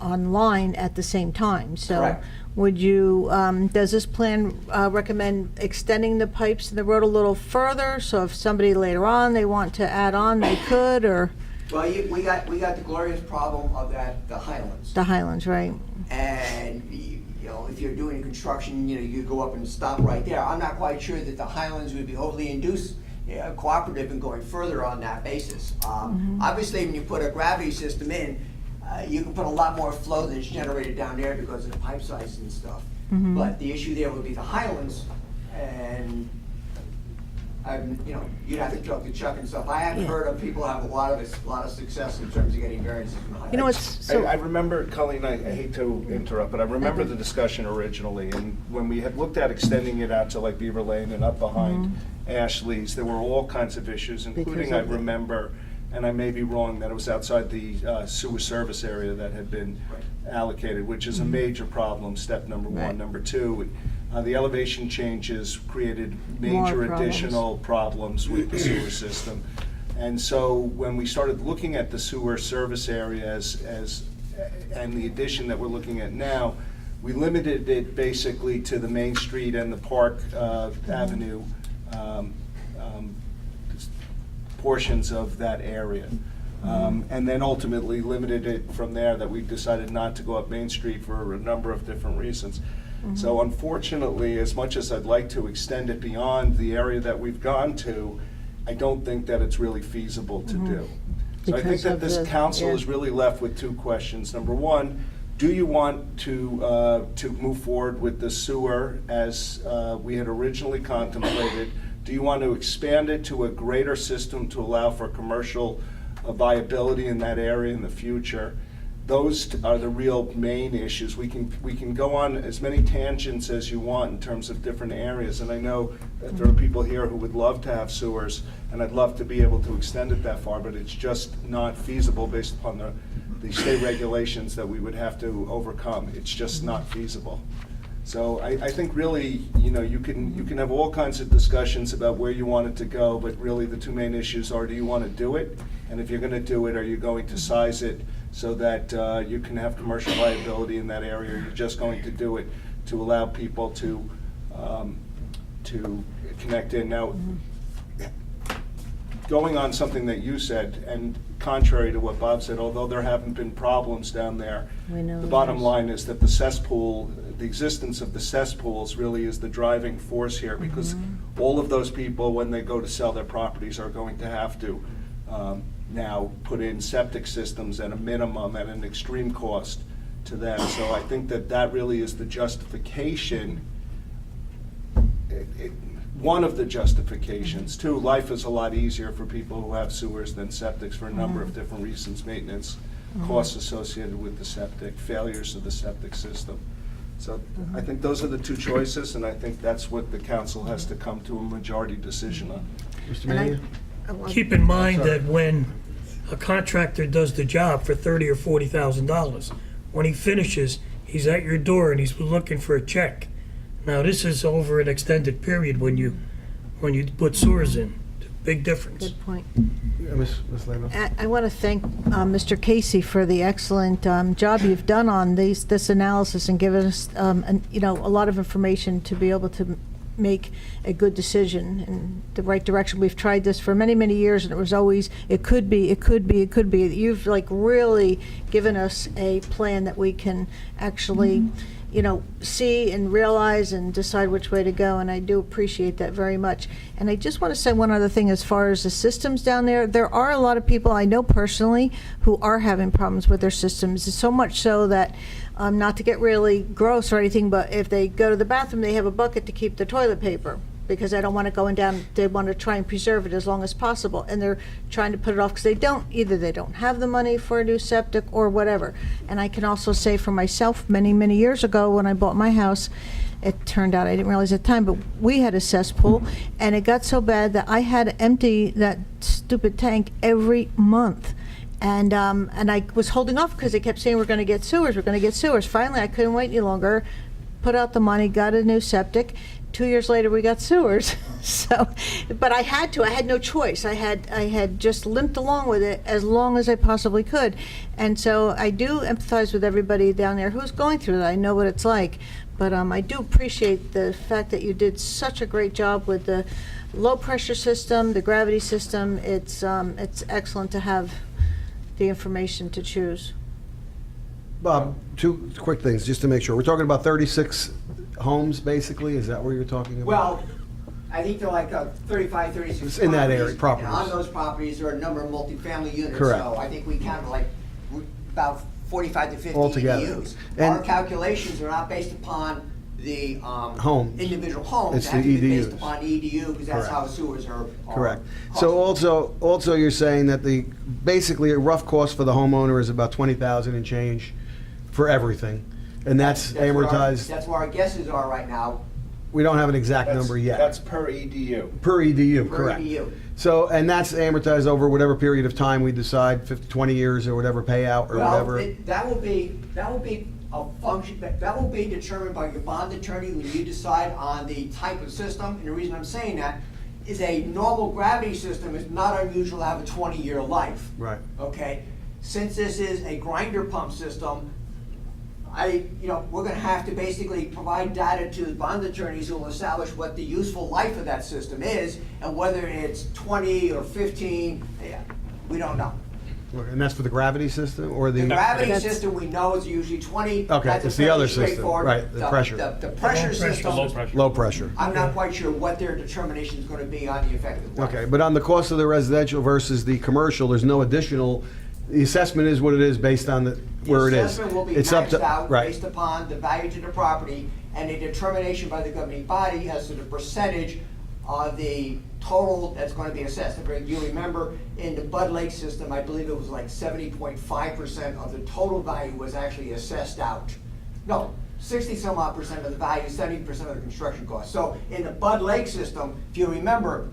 online at the same time. So Correct. would you, does this plan recommend extending the pipes in the road a little further? So if somebody later on, they want to add on, they could, or well, we got the glorious problem of the Highlands. the Highlands, right? And, if you're doing construction, you go up and stop right there. I'm not quite sure that the Highlands would be overly cooperative in going further on that basis. Obviously, when you put a gravity system in, you can put a lot more flow than is generated down there because of the pipe size and stuff. But the issue there would be the Highlands, and you'd have to talk to Chuck and stuff. I haven't Yeah. heard of people have a lot of success in terms of getting variances from the Highlands. You know, it's so. I remember, Colleen, I hate to interrupt, but I remember the discussion originally, and when we had looked at extending it out to like Beaver Lane and up behind Ashley's, there were all kinds of issues, including, I of the- remember, and I may be wrong, that it was outside the sewer service area that had been allocated, which is a major problem, step number one. Right. Number two, the elevation changes created major More problems. additional problems with the sewer system. And so when we started looking at the sewer service area and the addition that we're looking at now, we limited it basically to the Main Street and the Park Avenue portions of that area. And then ultimately limited it from there, that we decided not to go up Main Street for a number of different reasons. So unfortunately, as much as I'd like to extend it beyond the area that we've gone to, I don't think that it's really feasible to do. So I think Because that of this the- council yeah. is really left with two questions. Number one, Do you want to move forward with the sewer as we had originally contemplated? Do you want to expand it to a greater system to allow for commercial viability in that area in the future? Those are the real main issues. We can go on as many tangents as you want in terms of different areas, and I know that there are people here who would love to have sewers, and I'd love to be able to extend it that far, but it's just not feasible based upon the state regulations that we would have to overcome. It's just not feasible. So I think really, you can have all kinds of discussions about where you want it to go, but really the two main issues are, do you want to do it? And if you're going to do it, are you going to size it so that you can have commercial viability in that area? Or you're just going to do it to allow people to connect in? Now, going on something that you said, and contrary to what Bob said, although there haven't been problems down there, We know the bottom there's- line is that the cesspool, the existence of the cesspools really is the driving force here, because all of those people, when they go to sell their properties, are going to have to now put in septic systems at a minimum at an extreme cost to them. So I think that really is the justification. One of the justifications. Two, life is a lot easier for people who have sewers than septics for a number of different reasons: maintenance, costs associated with the septic, failures of the septic system. So I think those are the two choices, and I think that's what the council has to come to a majority decision on. Mr. And I- Mania? Keep in mind that when a contractor does the job for $30,000 or $40,000, when he finishes, he's at your door and he's looking for a check. Now, this is over an extended period when you put sewers in. Big difference. Good point. Ms. Lehman? I want to thank Mr. Casey for the excellent job you've done on this analysis and given us, a lot of information to be able to make a good decision in the right direction. We've tried this for many, many years, and it was always, it could be. You've really given us a plan that we can actually, see and realize and decide which way to go, and I do appreciate that very much. And I just want to say one other thing as far as the systems down there. There are a lot of people I know personally who are having problems with their systems, so much so that, not to get really gross or anything, but if they go to the bathroom, they have a bucket to keep the toilet paper, because they don't want it going down. They want to try and preserve it as long as possible, and they're trying to put it off because either they don't have the money for a new septic or whatever. And I can also say for myself, many, many years ago when I bought my house, it turned out, I didn't realize at the time, but we had a cesspool, and it got so bad that I had to empty that stupid tank every month. And I was holding off because they kept saying, we're going to get sewers. Finally, I couldn't wait any longer, put out the money, got a new septic. 2 years later, we got sewers. So, but I had no choice. I had just limped along with it as long as I possibly could. And so I do empathize with everybody down there who's going through that. I know what it's like. But I do appreciate the fact that you did such a great job with the low pressure system, the gravity system. It's excellent to have the information to choose. Bob, two quick things, just to make sure. We're talking about 36 homes, basically? Is that what you're talking about? Well, I think they're like 35, 36 It's in that area, properties. And properties. on those properties, there are a number of multifamily units. Correct. So I think we counted like about 45 to 50 Altogether. EDUs. And- Our calculations are not based upon the Homes. individual homes. It's They have the to be based EDUs. upon EDU, because that's Correct. how sewers are. Correct. So also you're saying that basically a rough cost for the homeowner is about $20,000 and change for everything, and that's amortized. That's where our guesses are right now. We don't have an exact number yet. That's per EDU. Per EDU, Per correct. EDU. So, and that's amortized over whatever period of time we decide, 50, 20 years or whatever payout or whatever. That will be a function, that will be determined by your bond attorney when you decide on the type of system. And the reason I'm saying that is a normal gravity system is not unusual to have a 20-year life. Right. Okay? Since this is a grinder pump system, we're gonna have to basically provide data to the bond attorneys who will establish what the useful life of that system is, and whether it's 20 or 15, we don't know. And that's for the gravity system or the? The gravity That's- system, we know is usually 20. Okay, That's a it's the other fairly system, straightforward. right, the pressure. The pressure system, Low pressure. Low pressure. I'm not quite sure what their determination is gonna be on the effective life. Okay, but on the cost of the residential versus the commercial, there's no additional the assessment is what it is based on where it The is. assessment will be It's up maxed to- out right. based upon the value to the property and a determination by the governing body as to the percentage of the total that's going to be assessed. If you remember, in the Bud Lake system, I believe it was like 70.5% of the total value was actually assessed out. No, 60-some odd percent of the value, 70% of the construction cost. So in the Bud Lake system, if you remember,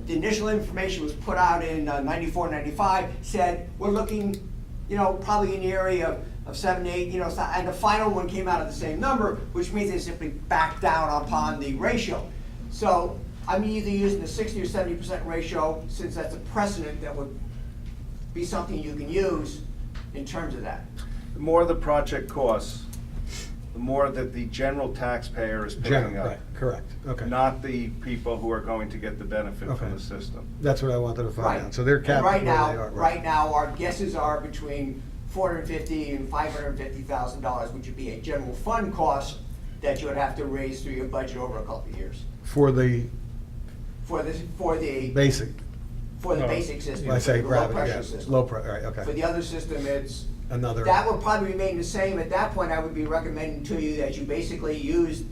the initial information was put out in 94, 95, said, we're looking, probably in the area of 7, 8, and the final one came out at the same number, which means they simply backed down upon the ratio. So I'm either using the 60 or 70% ratio, since that's a precedent that would be something you can use in terms of that. The more the project costs, the more that the general taxpayer is picking up. Right, correct, okay. Not the people who are going to get the benefit Okay. from the system. That's what I wanted to find Right. out. So they're And capped where right they now, are. right now, our guesses are between $450,000 and $550,000, which would be a general fund cost that you would have to raise through your budget over a couple of years For the for the basic, basic system, when I for say the low gravity, pressure yeah, system. low pressure, right, For okay. the other system, it's Another, that would probably remain the same. At that point, I would be recommending to you that you basically use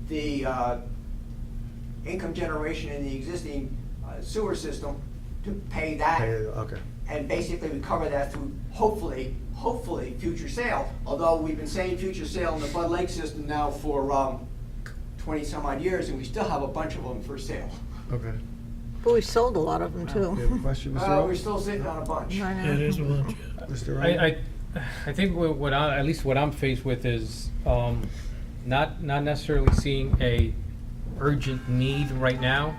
the income generation in the existing sewer system to pay that, okay. and basically recover that through hopefully future sale. Although we've been saying future sale in the Bud Lake system now for 20 some odd years, and we still have a bunch of them for sale. Okay. But we sold a lot of them, Do you have a too. question, Mr. We're Rowe? still sitting on a bunch. I know. Yeah, there's a bunch. Mr. Rowe? I think at least what I'm faced with is not necessarily seeing a urgent need right now,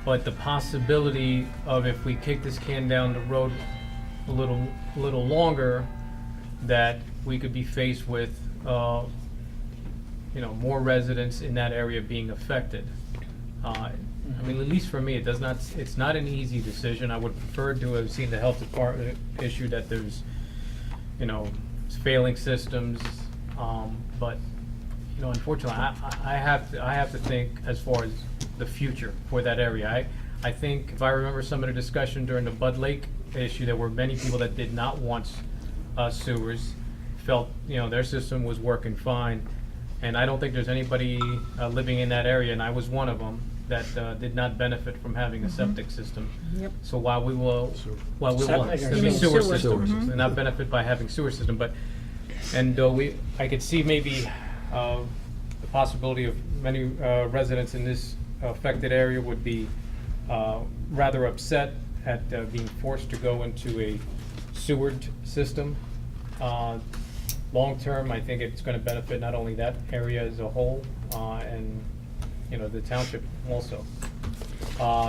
but the possibility of if we kick this can down the road a little longer, that we could be faced with more residents in that area being affected. I mean, at least for me, it's not an easy decision. I would prefer to have seen the health department issue that there's, failing systems, but, unfortunately, I have to think as far as the future for that area. I think if I remember some of the discussion during the Bud Lake issue, there were many people that did not want sewers, felt, their system was working fine. And I don't think there's anybody living in that area, and I was one of them, that did not benefit from having a septic system. Yep. So while we will Septic or I mean, sewer? sewer Sewer. systems, and not benefit by having sewer system, but, and I could see maybe the possibility of many residents in this affected area would be rather upset at being forced to go into a sewered system. Long-term, I think it's gonna benefit not only that area as a whole, and, the township also.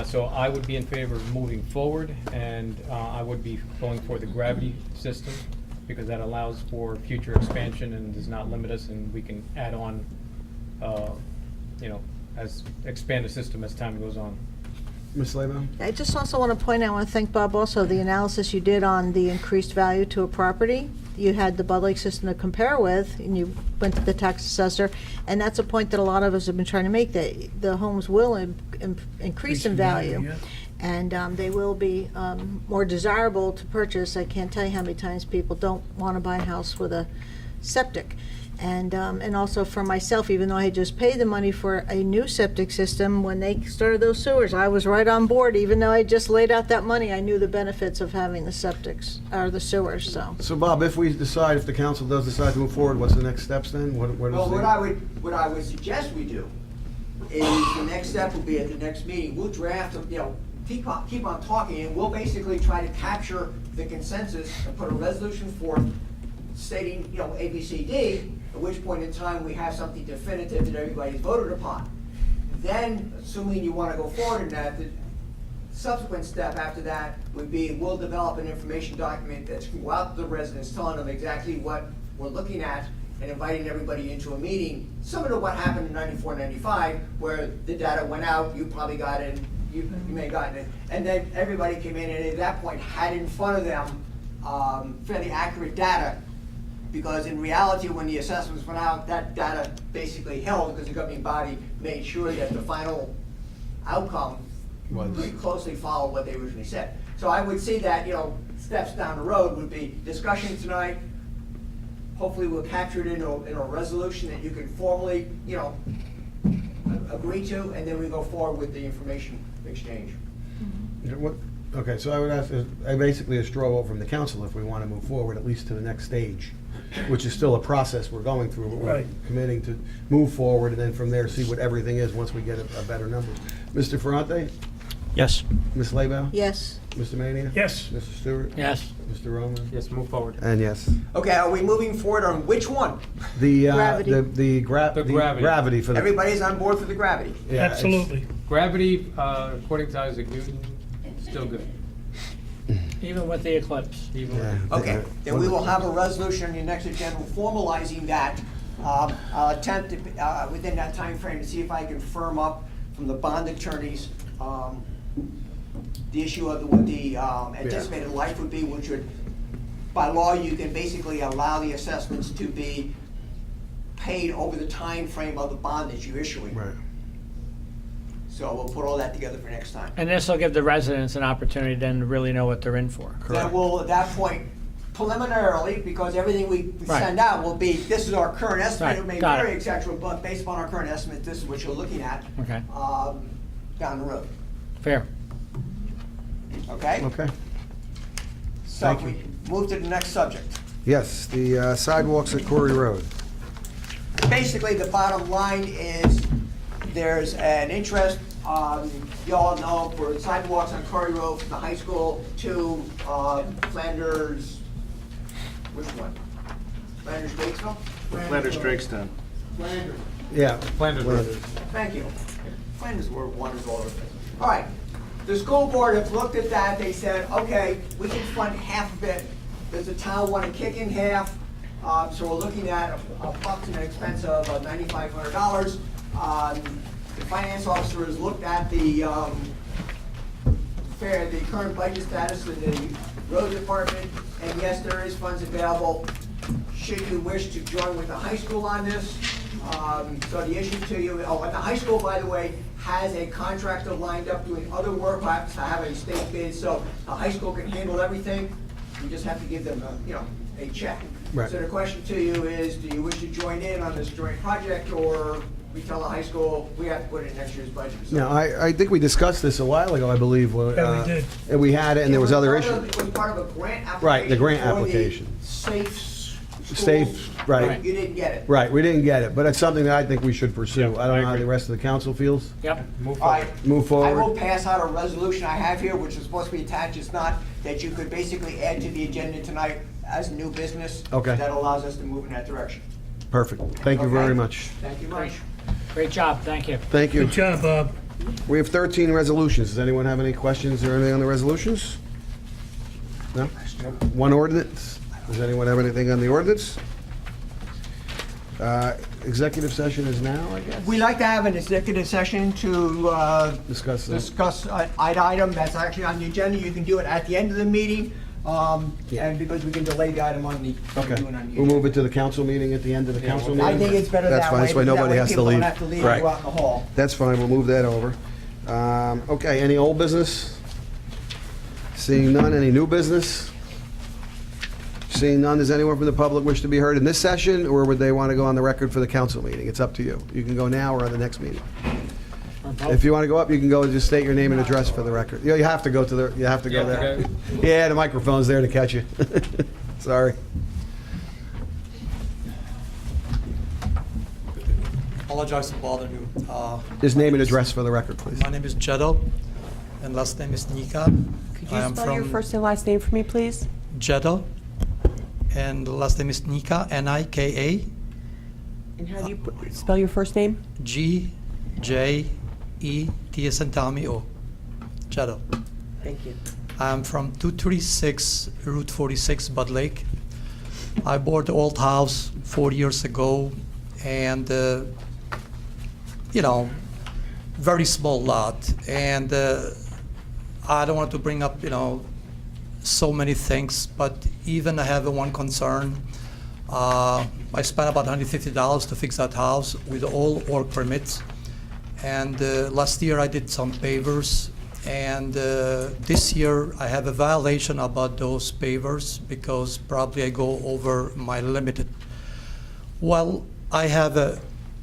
So I would be in favor of moving forward, and I would be going for the gravity system, because that allows for future expansion and does not limit us, and we can add on, expand the system as time goes on. Ms. Lebo? I just also want to point out, I want to thank Bob also, the analysis you did on the increased value to a property. You had the Bud Lake system to compare with, and you went to the tax assessor, and that's a point that a lot of us have been trying to make, that the homes will increase in value. And they will be more desirable to purchase. I can't tell you how many times people don't want to buy a house with a septic. And also for myself, even though I had just paid the money for a new septic system, when they started those sewers, I was right on board. Even though I just laid out that money, I knew the benefits of having the septics, or the sewers, so. So Bob, if the council does decide to move forward, what's the next steps then? What is Well, the? what I would suggest we do is the next step will be at the next meeting, we'll draft, keep on talking, and we'll basically try to capture the consensus and put a resolution forth stating, A, B, C, D, at which point in time we have something definitive that everybody's voted upon. Then, assuming you want to go forward in that, the subsequent step after that would be, we'll develop an information document that's go out to the residents, telling them exactly what we're looking at, and inviting everybody into a meeting, similar to what happened in 94, 95, where the data went out, you probably got it, you may have gotten it, and then everybody came in and at that point had in front of them fairly accurate data, because in reality, when the assessments went out, that data basically held, because the governing body made sure that the final outcome pretty closely followed what they originally said. So I would see that, steps down the road would be discussion tonight. Hopefully, we'll capture it in a resolution that you can formally, agree to, and then we go forward with the information exchange. Okay, so I would ask, basically a straw vote from the council if we want to move forward, at least to the next stage, which is still a process we're going through, but we're Right. committing to move forward, and then from there, see what everything is once we get a better number. Mr. Ferrante? Yes. Ms. Laybow? Yes. Mr. Mania? Yes. Mr. Stewart? Yes. Mr. Roman? Yes, move forward. And yes. Okay, are we moving forward on which one? The Gravity. the gravity. gravity for the. Everybody's on board for the gravity? Yeah, it's- Absolutely. Gravity, according to Isaac Newton, still good. Even with the eclipse. Even Yeah. Okay, then we will have a resolution on your next agenda formalizing that. I'll attempt to, within that time frame, to see if I can firm up from the bond attorneys, the issue of what the anticipated life would be, which would, by law, you can basically allow the assessments to be paid over the time frame of the bond that you're issuing. Right. So we'll put all that together for next time. And this will give the residents an opportunity then to really know what they're in for. Then we'll, at that point, preliminarily, because everything we Right. send out will be, this is our current estimate, Right, it may got vary, it. et cetera, but based upon our current estimate, this is what you're looking at Okay, down the road, fair. okay? Okay. So Thank we move to the next subject. Yes, the sidewalks at Corey Road. Basically, the bottom line is, there's an interest, you all know, for sidewalks on Curry Road from the high school to Flanders, which one? Flanders Batesville? Flanders Drakestown. Flanders. Yeah. Flanders. Thank you. Flanders word wonders all over the place. All right, the school board has looked at that, they said, okay, we can fund half of it. Does the town want to kick in half? So we're looking at approximate expense of $9,500. The finance officer has looked at the current budget status of the road department, and yes, there is funds available should you wish to join with the high school on this. So the issue to you, and the high school, by the way, has a contractor lined up doing other work, perhaps to have a state bid, so the high school can handle everything. We just have to give them a check. Right. So the question to you is, do you wish to join in on this joint project, or we tell the high school, we have to put it in next year's budget? So- Now, I think we discussed this a while ago, I believe. Yeah, we did. And we had it, and there was other It issues. was part of a grant application. Right, the grant for the application. Safe Safe, schools. right. You didn't get it. Right, we didn't get it, but it's something that I think we should pursue. I don't know how the rest of the council feels. Yep. Move All forward. right. Move I will forward. pass out a resolution I have here, which is supposed to be attached, it's not, that you could basically add to the agenda tonight as new business. Okay. That allows us to move in that direction. Perfect. Thank you very Okay. much. Thank you much. Great job, thank you. Thank you. Good job, Bob. We have 13 resolutions. Does anyone have any questions or anything on the resolutions? No? One ordinance? Does anyone have anything on the ordinance? Executive session is now, I guess? We like to have an executive session to Discuss the- discuss an item that's actually on the agenda. You can do it at the end of the meeting, and because we can delay the item on the. Okay. doing on the We'll move it to the council meeting at the end of the council meeting? I think it's better That's that fine, way. this way nobody has to People leave. don't have to leave Right. and go out in the hall. That's fine, we'll move that over. Okay, any old business? Seeing none, any new business? Seeing none, does anyone from the public wish to be heard in this session, or would they want to go on the record for the council meeting? It's up to you. You can go now or on the next meeting. If you want to go up, you can go and just state your name and address for the record. You have to go to the, you have to go You have to there. Yeah, the microphone's there to catch you. Sorry. Apologize to bother you. Just name and address for the record, please. My name is Jedel, and last name is Nika. Could I you am spell your from first and last name for me, please? Jedel, and the last name is Nika, Nika, And how do you spell your first name? G-J-E-T as in Tommy O. Jedel. Thank you. I'm from 236 Route 46, Bud Lake. I bought the old house 4 years ago, and very small lot. And I don't want to bring up, so many things, but even I have one concern. I spent about $150 to fix that house with all work permits. And last year I did some pavers, And this year, I have a violation about those pavers because probably I go over my limited. Well, I have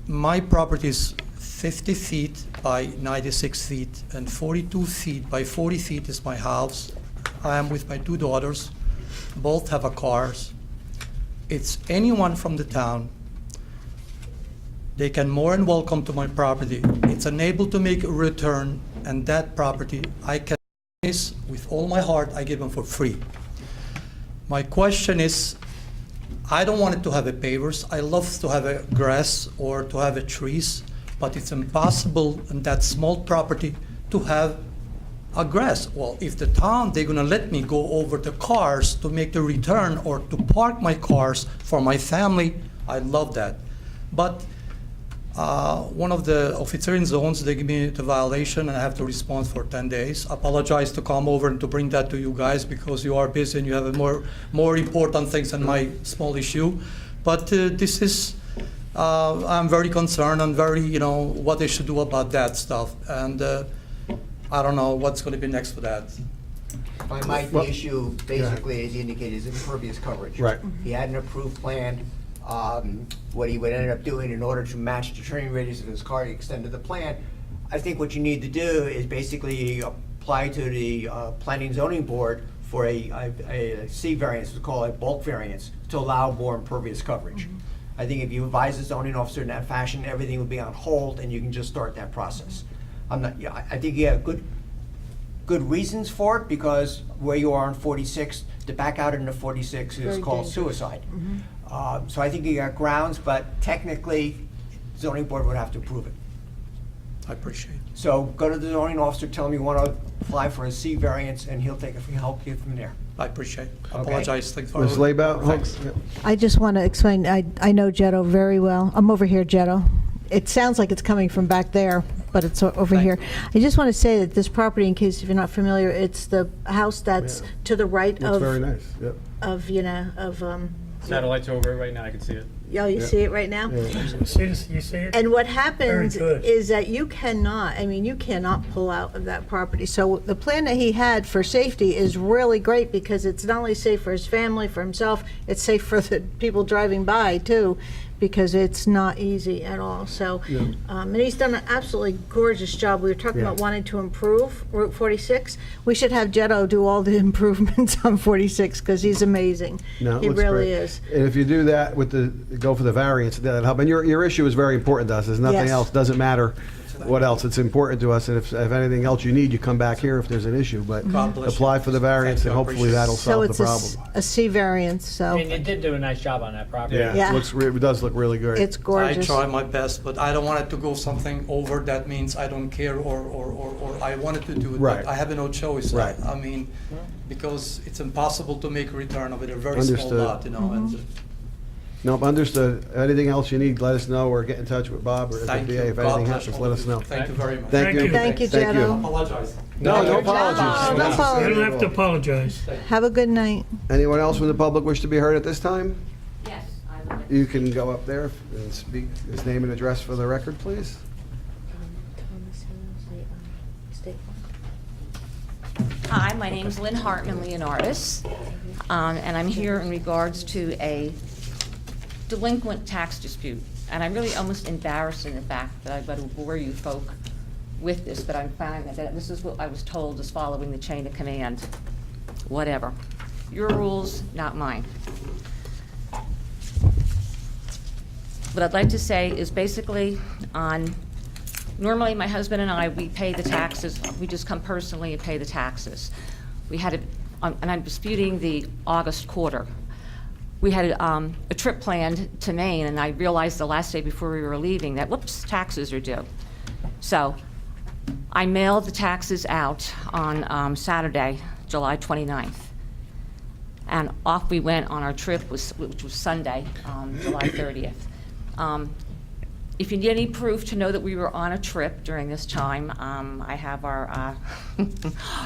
my property is 50 feet by 96 feet, and 42 feet by 40 feet is my house. I am with my two daughters. Both have cars. It's anyone from the town. They can more than welcome to my property. It's unable to make a return, and that property, I can, with all my heart, I give them for free. My question is, I don't want it to have a pavers. I love to have a grass or to have a trees, but it's impossible in that small property to have a grass. Well, if the town, they're gonna let me go over the cars to make the return or to park my cars for my family, I love that. But one of the officer zones, they give me the violation and I have to respond for 10 days. Apologize to come over and to bring that to you guys because you are busy and you have more important things than my small issue. But this is, I'm very concerned and very, what they should do about that stuff. And I don't know what's going to be next for that. If I might, the issue basically, as you indicated, is impervious coverage. Right. He had an approved plan. What he would end up doing in order to match the turning radius of his car, he extended the plan. I think what you need to do is basically apply to the Planning and Zoning Board for a C variance, we call it bulk variance, to allow more impervious coverage. I think if you advise the zoning officer in that fashion, everything will be on hold and you can just start that process. I think you have good reasons for it, because where you are on 46, to back out into 46 is Very called dangerous. suicide. So I think you got grounds, but technically, zoning board would have to approve it. I appreciate it. So go to the zoning officer, tell him you want to apply for a C variance, and he'll help you from there. I appreciate it. Okay. Apologize. Thanks for Ms. Laybout? Thanks. Yeah. I just want to explain, I know Jetto very well. I'm over here, Jetto. It sounds like it's coming from back there, but it's over Thank here. you. I just want to say that this property, in case if you're not familiar, it's the house that's Yeah. to the right Looks of, very nice, yep. Satellite's over it right now, I can see it. Oh, you Yeah. see it right now? See this, you see it? And what happens Very good. is that you cannot pull out of that property. So the plan that he had for safety is really great, because it's not only safe for his family, for himself, it's safe for the people driving by too, because it's not easy at all. So, and he's done an absolutely gorgeous job. We were talking Yeah. about wanting to improve Route 46. We should have Jetto do all the improvements on 46, because he's amazing. No, it He looks really great. is. And if you do that go for the variance, that'll help. And your issue is very important to us. There's nothing Yes. else, doesn't matter what else. It's important to us, and if anything else you need, you come back here if there's an issue. But God bless you. apply for the variance, Thank and you. I hopefully appreciate it. that'll So solve the it's problem. a C variance, so And they did do a nice job on that property. Yeah. It does look really great. it's I gorgeous. try my best, but I don't want it to go something over that means I don't care or I wanted to do it. Right. But I have no choice. Right. I mean, because it's impossible to make a return of it, a very small Understood. lot, and Nope, understood. Anything else you need, let us know, or get in touch with Bob or thank you. SFDA. If God anything bless happens, all let of us you. know. Thank you very much. Thank you. Thank you, Thank Jetto. Apologize. No, no No, apologies. no You apologies. don't have to apologize. Have a good night. Anyone else from the public wish to be heard at this time? Yes, I would. You can go up there and speak his name and address for the record, please. Hi, my name's Lynn Hartman Leonardis, and I'm here in regards to a delinquent tax dispute. And I'm really almost embarrassed in the fact that I've got to bore you folk with this, but I'm finding that this is what I was told is following the chain of command. Whatever. Your rules, not mine. What I'd like to say is basically normally my husband and I, we pay the taxes, we just come personally and pay the taxes. We had and I'm disputing the August quarter. We had a trip planned to Maine, and I realized the last day before we were leaving that, whoops, taxes are due. So I mailed the taxes out on Saturday, July 29th. And off we went on our trip, which was Sunday, July 30th. If you need any proof to know that we were on a trip during this time, I have our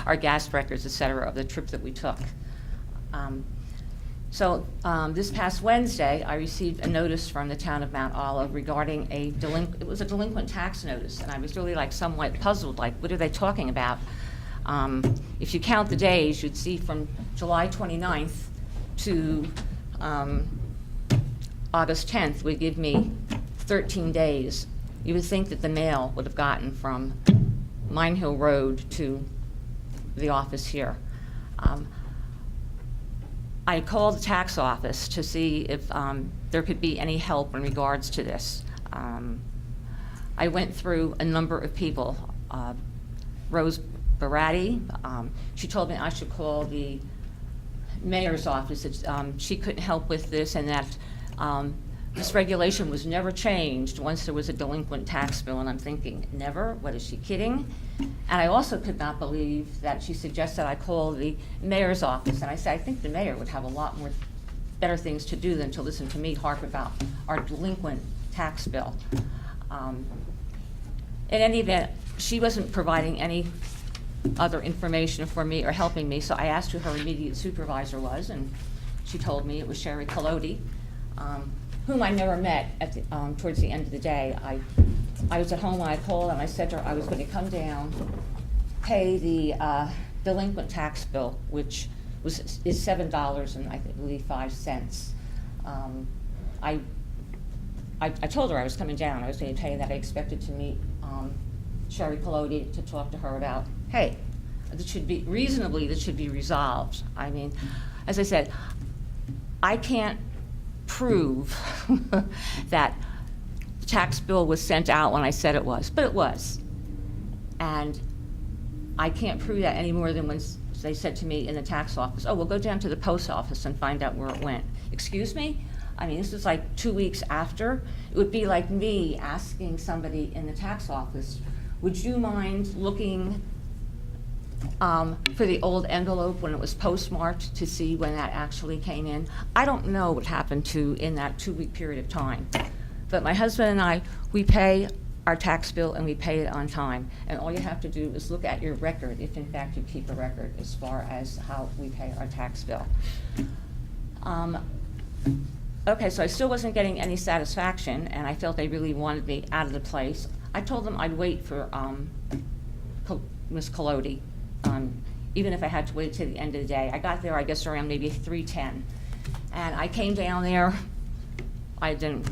our gas records, et cetera, of the trip that we took. So this past Wednesday, I received a notice from the town of Mount Olive regarding it was a delinquent tax notice, and I was really like somewhat puzzled, like, what are they talking about? If you count the days, you'd see from July 29th to August 10th would give me 13 days. You would think that the mail would have gotten from Mine Hill Road to the office here. I called the tax office to see if there could be any help in regards to this. I went through a number of people. Rose Baratti, she told me I should call the mayor's office. She couldn't help with this, and that this regulation was never changed once there was a delinquent tax bill. And I'm thinking, never? What, is she kidding? And I also could not believe that she suggested I call the mayor's office. And I said, I think the mayor would have a lot more better things to do than to listen to me harp about our delinquent tax bill. In any event, she wasn't providing any other information for me or helping me, so I asked who her immediate supervisor was, and she told me it was Sherry Collodi, whom I never met at the, towards the end of the day. I was at home when I called, and I said to her I was going to come down, pay the delinquent tax bill, which is $7.05. I told her I was coming down. I was going to tell you that I expected to meet Sherry Collodi to talk to her about, hey, this should be reasonably, this should be resolved. I mean, as I said, I can't prove that the tax bill was sent out when I said it was, but it was. And I can't prove that any more than when they said to me in the tax office, oh, we'll go down to the post office and find out where it went. Excuse me? I mean, this is like 2 weeks after. It would be like me asking somebody in the tax office, would you mind looking for the old envelope when it was postmarked to see when that actually came in? I don't know what happened in that 2-week period of time. But my husband and I, we pay our tax bill and we pay it on time. And all you have to do is look at your record, if in fact you keep a record, as far as how we pay our tax bill. Okay, so I still wasn't getting any satisfaction, and I felt they really wanted me out of the place. I told them I'd wait for Ms. Collodi, even if I had to wait till the end of the day. I got there, I guess, around maybe 3:10, and I came down there. I had been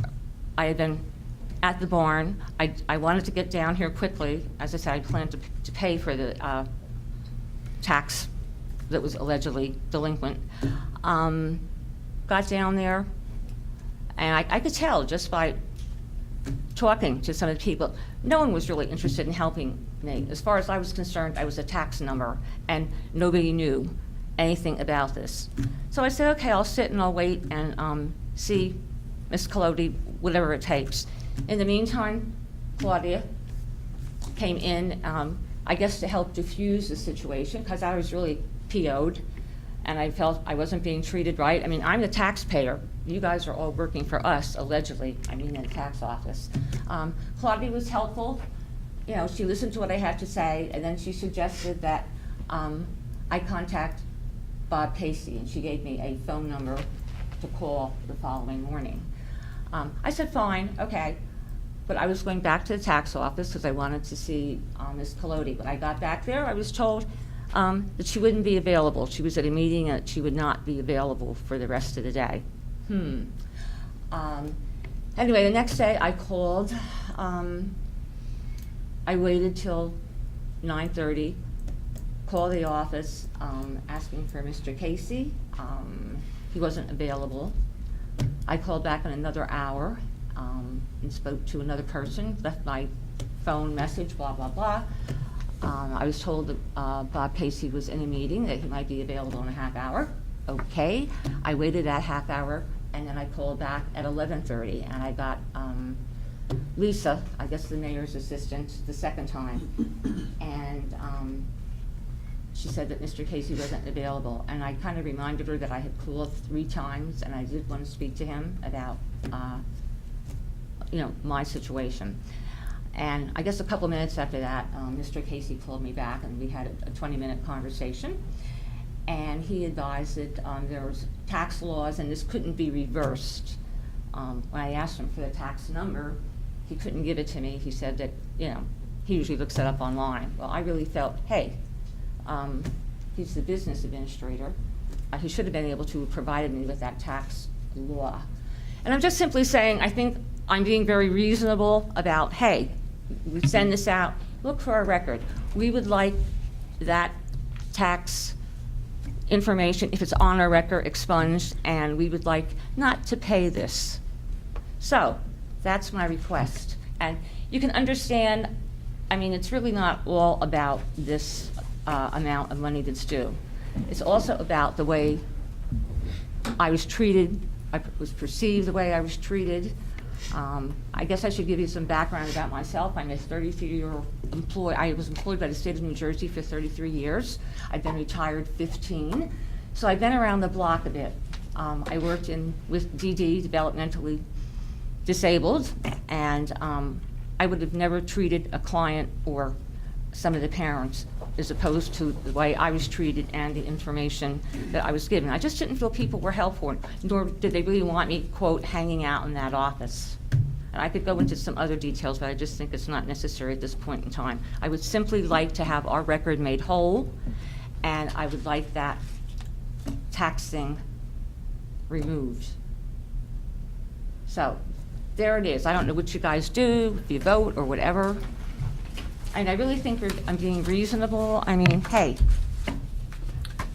at the barn. I wanted to get down here quickly. As I said, I planned to pay for the tax that was allegedly delinquent. Got down there, and I could tell just by talking to some of the people, no one was really interested in helping me. As far as I was concerned, I was a tax number, and nobody knew anything about this. So I said, okay, I'll sit and I'll wait and see Ms. Collodi, whatever it takes. In the meantime, Claudia came in, I guess to help diffuse the situation, because I was really PO'd, and I felt I wasn't being treated right. I mean, I'm the taxpayer. You guys are all working for us, allegedly, I mean, in the tax office. Claudia was helpful. You know, she listened to what I had to say, and then she suggested that I contact Bob Pacey, and she gave me a phone number to call the following morning. I said, fine, okay. But I was going back to the tax office because I wanted to see Ms. Collodi. When I got back there, I was told that she wouldn't be available. She was at a meeting and she would not be available for the rest of the day. Anyway, the next day I called. I waited till 9:30, called the office asking for Mr. Casey. He wasn't available. I called back in another hour and spoke to another person, left my phone message, blah, blah, blah. I was told that Bob Pacey was in a meeting, that he might be available in a half hour. Okay. I waited that half hour, and then I called back at 11:30, and I got Lisa, I guess the mayor's assistant, the second time. And she said that Mr. Casey wasn't available. And I kind of reminded her that I had called 3 times, and I did want to speak to him about, you know, my situation. And I guess a couple minutes after that, Mr. Casey called me back, and we had a 20-minute conversation. And he advised that there was tax laws, and this couldn't be reversed. When I asked him for the tax number, he couldn't give it to me. He said that, you know, he usually looks it up online. Well, I really felt, hey, He's the business administrator. He should have been able to have provided me with that tax law. And I'm just simply saying, I think I'm being very reasonable about, hey, we send this out, look for our record. We would like that tax information, if it's on our record, expunged, and we would like not to pay this. So, that's my request. And you can understand, I mean, it's really not all about this amount of money that's due. It's also about the way I was treated, I was perceived the way I was treated. I guess I should give you some background about myself. I'm a 33-year-old employee. I was employed by the state of New Jersey for 33 years. I've been retired 15. So I've been around the block a bit. I worked with DD, developmentally disabled, and I would have never treated a client or some of the parents as opposed to the way I was treated and the information that I was given. I just didn't feel people were helpful, nor did they really want me, quote, hanging out in that office. And I could go into some other details, but I just think it's not necessary at this point in time. I would simply like to have our record made whole, and I would like that tax thing removed. So, there it is. I don't know what you guys do, if you vote or whatever. And I really think I'm being reasonable. I mean, hey,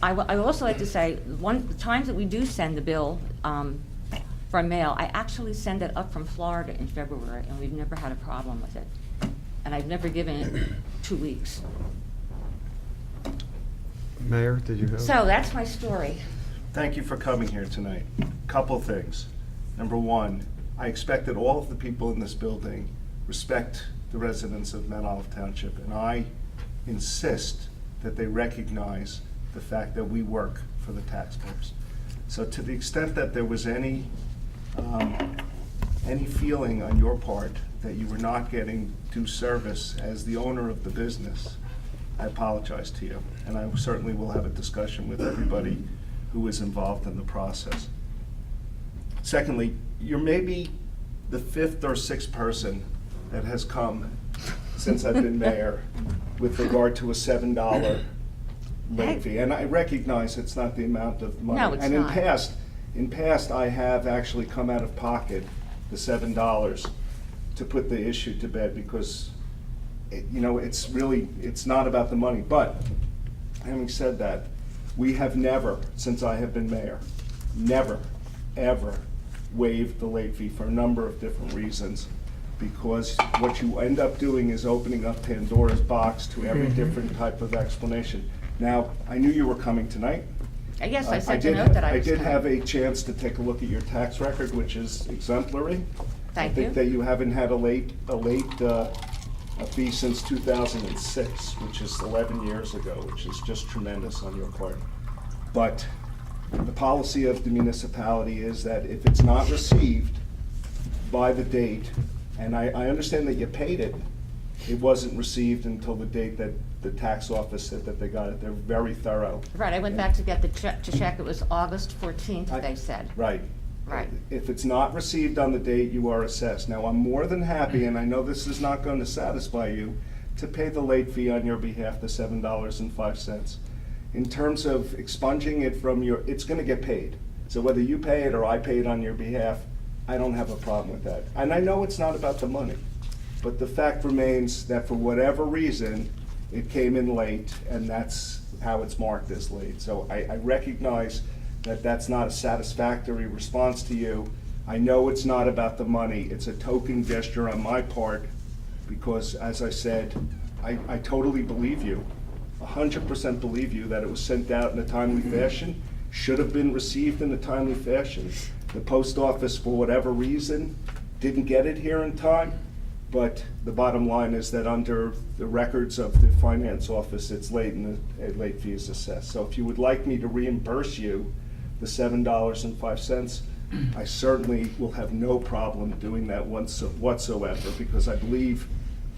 I would also like to say, the times that we do send the bill from mail, I actually send it up from Florida in February, and we've never had a problem with it. And I've never given it 2 weeks. Mayor, did you have? So that's my story. Thank you for coming here tonight. Couple things. Number one, I expect that all of the people in this building respect the residents of Mount Olive Township, and I insist that they recognize the fact that we work for the taxpayers. So to the extent that there was any feeling on your part that you were not getting due service as the owner of the business, I apologize to you, and I certainly will have a discussion with everybody who is involved in the process. Secondly, you're maybe the 5th or 6th person that has come since I've been mayor with regard to a $7 late fee. And I recognize it's not the amount of money. No, it's and not. In past, I have actually come out of pocket the $7 to put the issue to bed because, it's not about the money. But having said that, we have never, since I have been mayor, never, ever waived the late fee for a number of different reasons. Because what you end up doing is opening up Pandora's box to every different type of explanation. Now, I knew you were coming tonight. Yes, I sent a note that I was did coming. have a chance to take a look at your tax record, which is exemplary. Thank I think you. that you haven't had a late fee since 2006, which is 11 years ago, which is just tremendous on your part. But the policy of the municipality is that if it's not received by the date, and I understand that you paid it, it wasn't received until the date that the tax office said that they got it. They're very thorough. Right, I went back to get the check, it was August 14th, they said. Right. Right. If it's not received on the date, you are assessed. Now, I'm more than happy, and I know this is not going to satisfy you, to pay the late fee on your behalf, the $7.05. In terms of expunging it from it's gonna get paid. So whether you pay it or I pay it on your behalf, I don't have a problem with that. And I know it's not about the money, but the fact remains that for whatever reason, it came in late, and that's how it's marked as late. So I recognize that that's not a satisfactory response to you. I know it's not about the money. It's a token gesture on my part, because as I said, I totally believe you, 100% believe you that it was sent out in a timely fashion, should have been received in a timely fashion. The post office, for whatever reason, didn't get it here in time, but the bottom line is that under the records of the finance office, it's late and a late fee is assessed. So if you would like me to reimburse you the $7.05, I certainly will have no problem doing that whatsoever, because I believe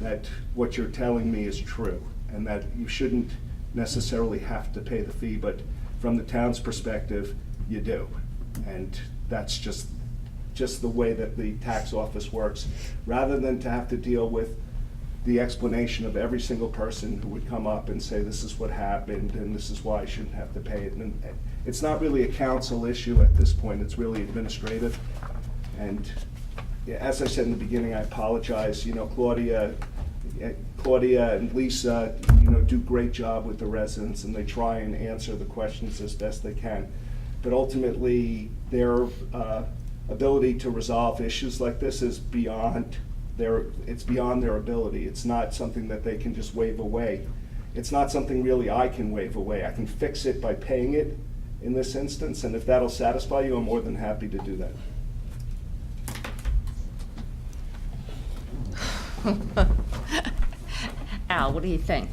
that what you're telling me is true, and that you shouldn't necessarily have to pay the fee, but from the town's perspective, you do. And that's just the way that the tax office works. Rather than to have to deal with the explanation of every single person who would come up and say, this is what happened, and this is why I shouldn't have to pay it. And it's not really a council issue at this point, it's really administrative. And yeah, as I said in the beginning, I apologize, you know, Claudia and Lisa, you know, do a great job with the residents, and they try and answer the questions as best they can. But ultimately, their ability to resolve issues like this is beyond it's beyond their ability. It's not something that they can just wave away. It's not something really I can wave away. I can fix it by paying it in this instance, and if that'll satisfy you, I'm more than happy to do that. Al, what do you think?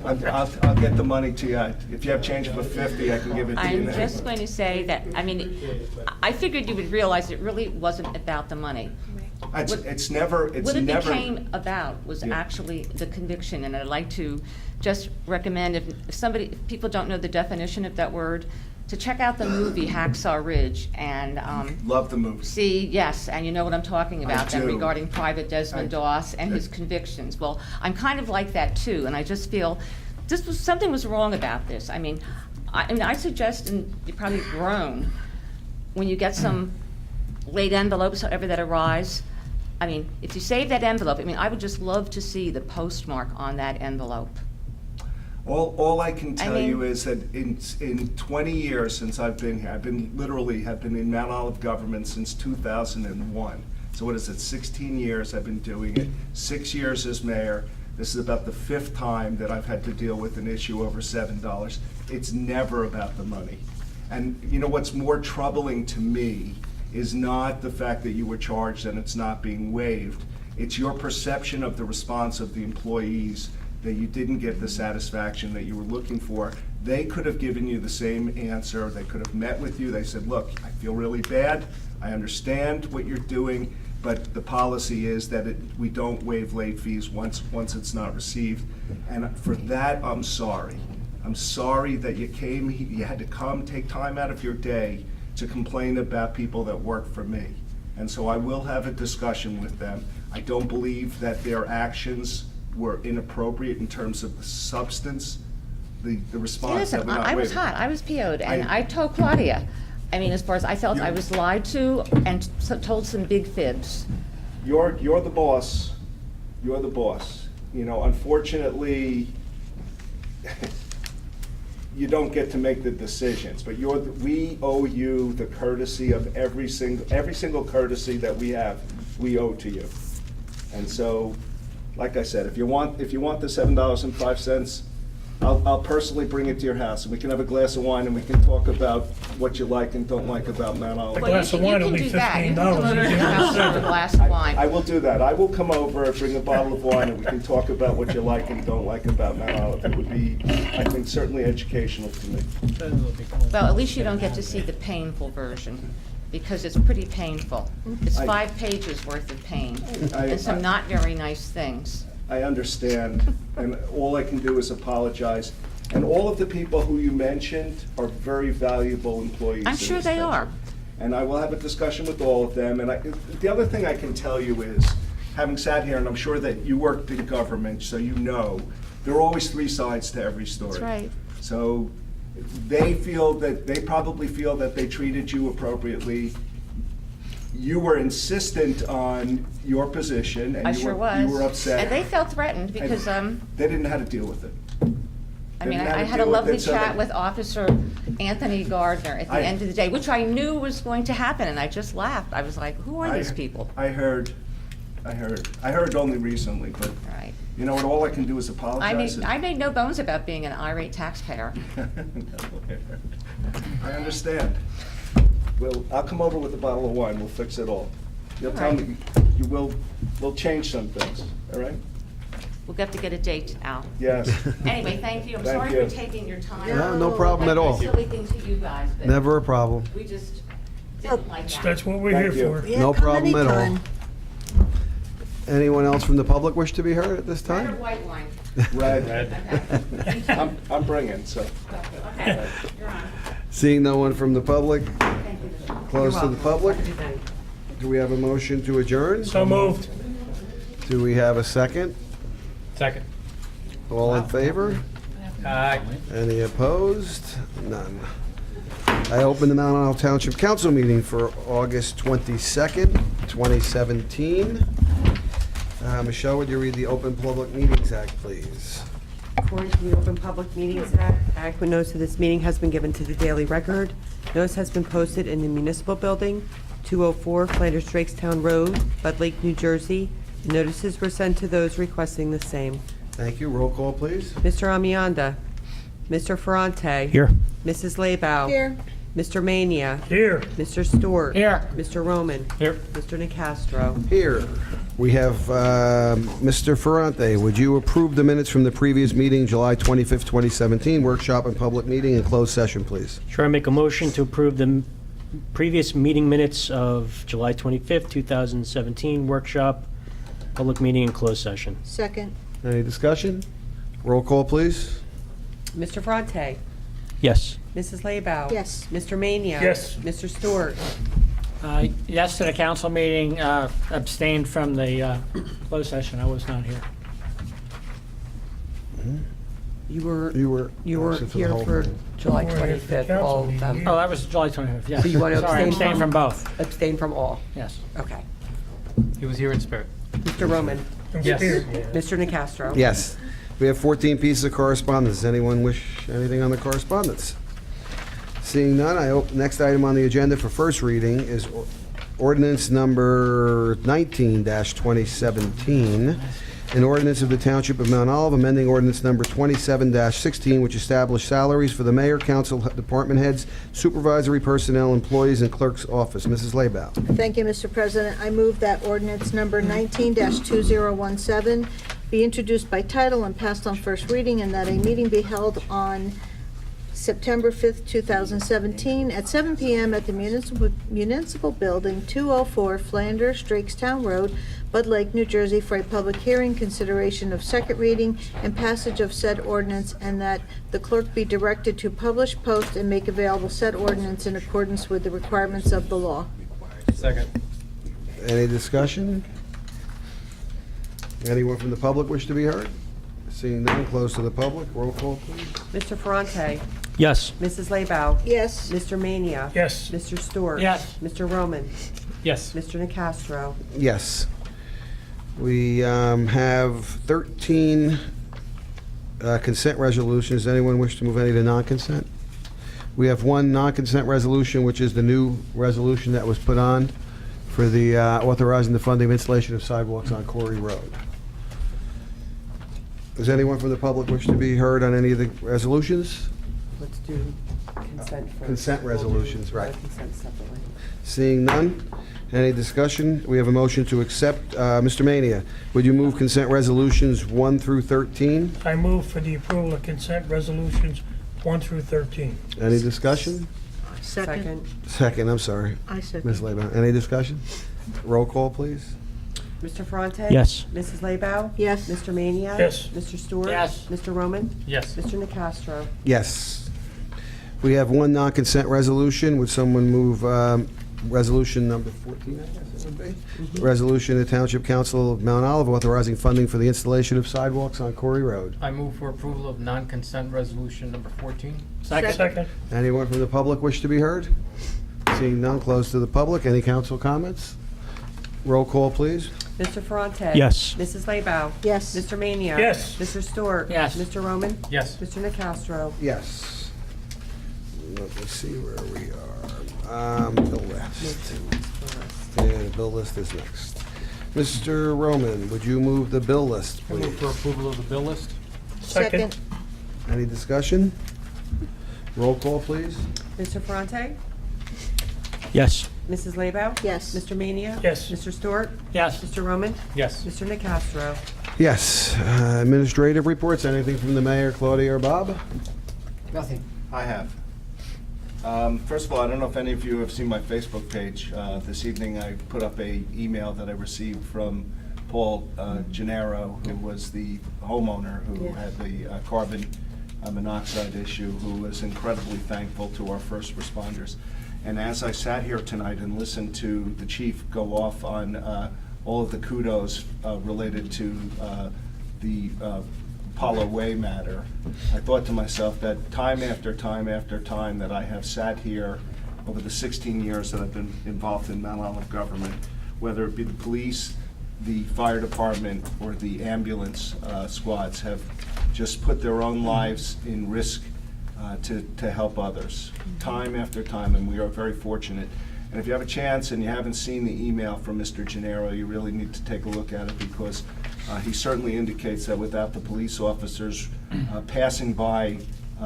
I'll get the money to you. If you have change for 50, I can give it to you I'm now. just going to say that, I mean, I figured you would realize it really wasn't about the money. It's never. What it became about was actually the conviction, and I'd like to just recommend, if people don't know the definition of that word, to check out the movie Hacksaw Ridge and Love the movie. see, yes, and you know what I'm talking about, then do. regarding Private Desmond Doss and his convictions. Well, I'm kind of like that too, and I just feel something was wrong about this. I mean, I suggest, and you probably groan, when you get some late envelopes, however that arise, I mean, if you save that envelope, I mean, I would just love to see the postmark on that envelope. All I can tell mean- you is that in 20 years since I've been here, have been in Mount Olive government since 2001. So what is it, 16 years I've been doing it, 6 years as mayor. This is about the 5th time that I've had to deal with an issue over $7. It's never about the money. And you know what's more troubling to me is not the fact that you were charged and it's not being waived. It's your perception of the response of the employees, that you didn't get the satisfaction that you were looking for. They could have given you the same answer. They could have met with you. They said, look, I feel really bad. I understand what you're doing, but the policy is that we don't waive late fees once it's not received. And for that, I'm sorry. I'm sorry that you had to come, take time out of your day to complain about people that work for me. And so I will have a discussion with them. I don't believe that their actions were inappropriate in terms of the substance, the response that Listen, we're not I was waiving. hot, I was PO'd, and I told Claudia, I mean, as far as I felt I was lied to and told some big fibs. You're the boss. You're the boss. You know, unfortunately, you don't get to make the decisions, but we owe you the courtesy of every single courtesy that we have, we owe to you. And so, like I said, if you want the $7.05, I'll personally bring it to your house, and we can have a glass of wine, and we can talk about what you like and don't like about Mount Olive. Well, glass of wine will be You can do $15. that. You can come over to your house and have a glass of wine. I will do that. I will come over, bring a bottle of wine, and we can talk about what you like and don't like about Mount Olive. It would be, I think, certainly educational to me. Well, at least you don't get to see the painful version, because it's pretty painful. It's 5 pages worth of pain, and some not very nice things. I understand, and all I can do is apologize. And all of the people who you mentioned are very valuable employees. I'm in sure this they are. township. And I will have a discussion with all of them. And the other thing I can tell you is, having sat here, and I'm sure that you worked in government, so you know, there are always 3 sides to every story. That's right. So they probably feel that they treated you appropriately. You were insistent on your position, and I sure was. you were upset. And they felt threatened because, They didn't know how to deal with it. I mean, didn't know how I to had a deal with lovely it, so chat they- with Officer Anthony Gardner at the end of the day, which I knew was going to happen, and I just laughed. I was like, who are these people? I heard only recently, but, Right. you know what, all I can do is I apologize. made no bones about being an irate taxpayer. I understand. Well, I'll come over with a bottle of wine, we'll fix it all. You'll tell me, we'll change some things, all right? We'll have to get a date, Al. Yes. Anyway, thank you. I'm Thank sorry you. for taking your time. No, no problem at all. Like a silly thing to you guys, but Never a problem. we just didn't like that. That's what we're here Thank you. for. Yeah, No come problem at all. anytime. Anyone else from the public wish to be heard at this Red or time? white wine? Red. Okay. I'm bringing, so. Okay, you're on. Seeing no one from the public, Thank you. close to the public. Do we have a motion to adjourn? So moved. Do we have a second? Second. All in favor? Aye. Any opposed? None. I open the Mount Olive Township Council meeting for August 22nd, 2017. Michelle, would you read the Open Public Meetings Act, please? According to the Open Public Meetings Act, adequate notice of this meeting has been given to the Daily Record. Notice has been posted in the Municipal Building, 204 Flanders Drakestown Road, Bud Lake, New Jersey. Notices were sent to those requesting the same. Thank you. Roll call, please. Mr. Amianda. Mr. Ferrante. Here. Mrs. Leibau. Here. Mr. Mania. Here. Mr. Stewart. Here. Mr. Roman. Here. Mr. Nacastro. Here. We have Mr. Ferrante. Would you approve the minutes from the previous meeting, July 25th, 2017, workshop and public meeting and closed session, please? Sure, I make a motion to approve the previous meeting minutes of July 25th, 2017, workshop, public meeting, and closed session. Second. Any discussion? Roll call, please. Mr. Ferrante. Yes. Mrs. Leibau. Yes. Mr. Mania. Yes. Mr. Stewart. Yes to the council meeting, abstained from the closed session. I was not here. You were You were absent here the whole for thing. July You were here for the 25th, council all of meeting, them. yeah. Oh, that was July 25th, yes. So you want to Sorry, abstain abstain from- from both, Abstain from all. yes. Okay. He was here in spirit. Mr. Roman. I'm Yes. here. Mr. Nacastro. Yes. We have 14 pieces of correspondence. Does anyone wish anything on the correspondence? Seeing none, next item on the agenda for first reading is ordinance number 19-2017, an ordinance of the Township of Mount Olive, amending ordinance number 27-16, which established salaries for the mayor, council, department heads, supervisory personnel, employees, and clerk's office. Mrs. Leibau. Thank you, Mr. President. I move that ordinance number 19-2017 be introduced by title and passed on first reading, and that a meeting be held on September 5th, 2017, at 7 p.m. at the Municipal Building, 204 Flanders, Drakestown Road, Bud Lake, New Jersey, for a public hearing, consideration of second reading, and passage of said ordinance, and that the clerk be directed to publish, post, and make available said ordinance in accordance with the requirements of the law. Second. Any discussion? Anyone from the public wish to be heard? Seeing none, close to the public. Roll call, please. Mr. Ferrante. Yes. Mrs. Leibau. Yes. Mr. Mania. Yes. Mr. Stewart. Yes. Mr. Roman. Yes. Mr. Nacastro. Yes. We have 13 consent resolutions. Does anyone wish to move any to non-consent? We have one non-consent resolution, which is the new resolution that was put on for the authorizing the funding of installation of sidewalks on Corey Road. Does anyone from the public wish to be heard on any of the resolutions? Let's do consent first. Consent resolutions, right. Consent separately. Seeing none, any discussion? We have a motion to accept. Mr. Mania, would you move consent resolutions 1 through 13? I move for the approval of consent resolutions 1 through 13. Any discussion? Second. Second, I'm sorry. I second. Ms. Leibau, any discussion? Roll call, please. Mr. Ferrante. Yes. Mrs. Leibau. Yes. Mr. Mania. Yes. Mr. Stewart. Yes. Mr. Roman. Yes. Mr. Nacastro. Yes. We have one non-consent resolution. Would someone move resolution number 14, I guess it would be? Resolution of the Township Council of Mount Olive authorizing funding for the installation of sidewalks on Corey Road. I move for approval of non-consent resolution number 14. Second. Anyone from the public wish to be heard? Seeing none, close to the public. Any council comments? Roll call, please. Mr. Ferrante. Yes. Mrs. Leibau. Yes. Mr. Mania. Yes. Mr. Stewart. Yes. Mr. Roman. Yes. Mr. Nacastro. Yes. Let me see where we are. Bill list. And bill list is next. Mr. Roman, would you move the bill list, I move please? for approval of the bill list. Second. Any discussion? Roll call, please. Mr. Ferrante. Yes. Mrs. Leibau. Yes. Mr. Mania. Yes. Mr. Stewart. Yes. Mr. Roman. Yes. Mr. Nacastro. Yes. Administrative reports, anything from the mayor, Claudia or Bob? Nothing. I have. First of all, I don't know if any of you have seen my Facebook page. This evening, I put up a email that I received from Paul Gennaro, who was the homeowner who had the carbon monoxide issue, who was incredibly thankful to our first responders. And as I sat here tonight and listened to the chief go off on all of the kudos related to the Apollo Way matter, I thought to myself that time after time after time that I have sat here over the 16 years that I've been involved in Mount Olive government, whether it be the police, the fire department, or the ambulance squads, have just put their own lives in risk to help others, time after time, and we are very fortunate. And if you have a chance and you haven't seen the email from Mr. Gennaro, you really need to take a look at it, because he certainly indicates that without the police officers passing by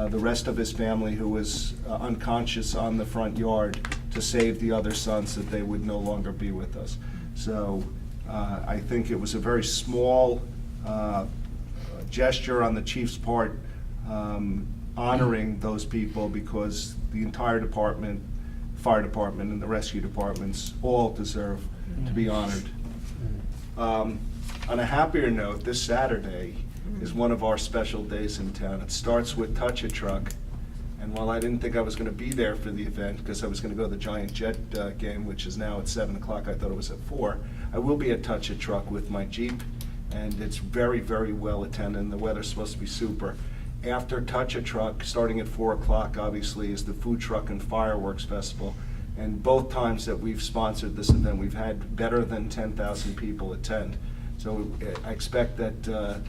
the rest of his family who was unconscious on the front yard to save the other sons, that they would no longer be with us. So I think it was a very small gesture on the chief's part, honoring those people, because the entire department, fire department and the rescue departments all deserve to be honored. On a happier note, this Saturday is one of our special days in town. It starts with Touch a Truck, and while I didn't think I was going to be there for the event, because I was going to go to the Giant Jet game, which is now at 7 o'clock, I thought it was at 4, I will be at Touch a Truck with my Jeep, and it's very, very well attended, and the weather's supposed to be super. After Touch a Truck, starting at 4 o'clock, obviously, is the Food Truck and Fireworks Festival. And both times that we've sponsored this event, we've had better than 10,000 people attend. So I expect that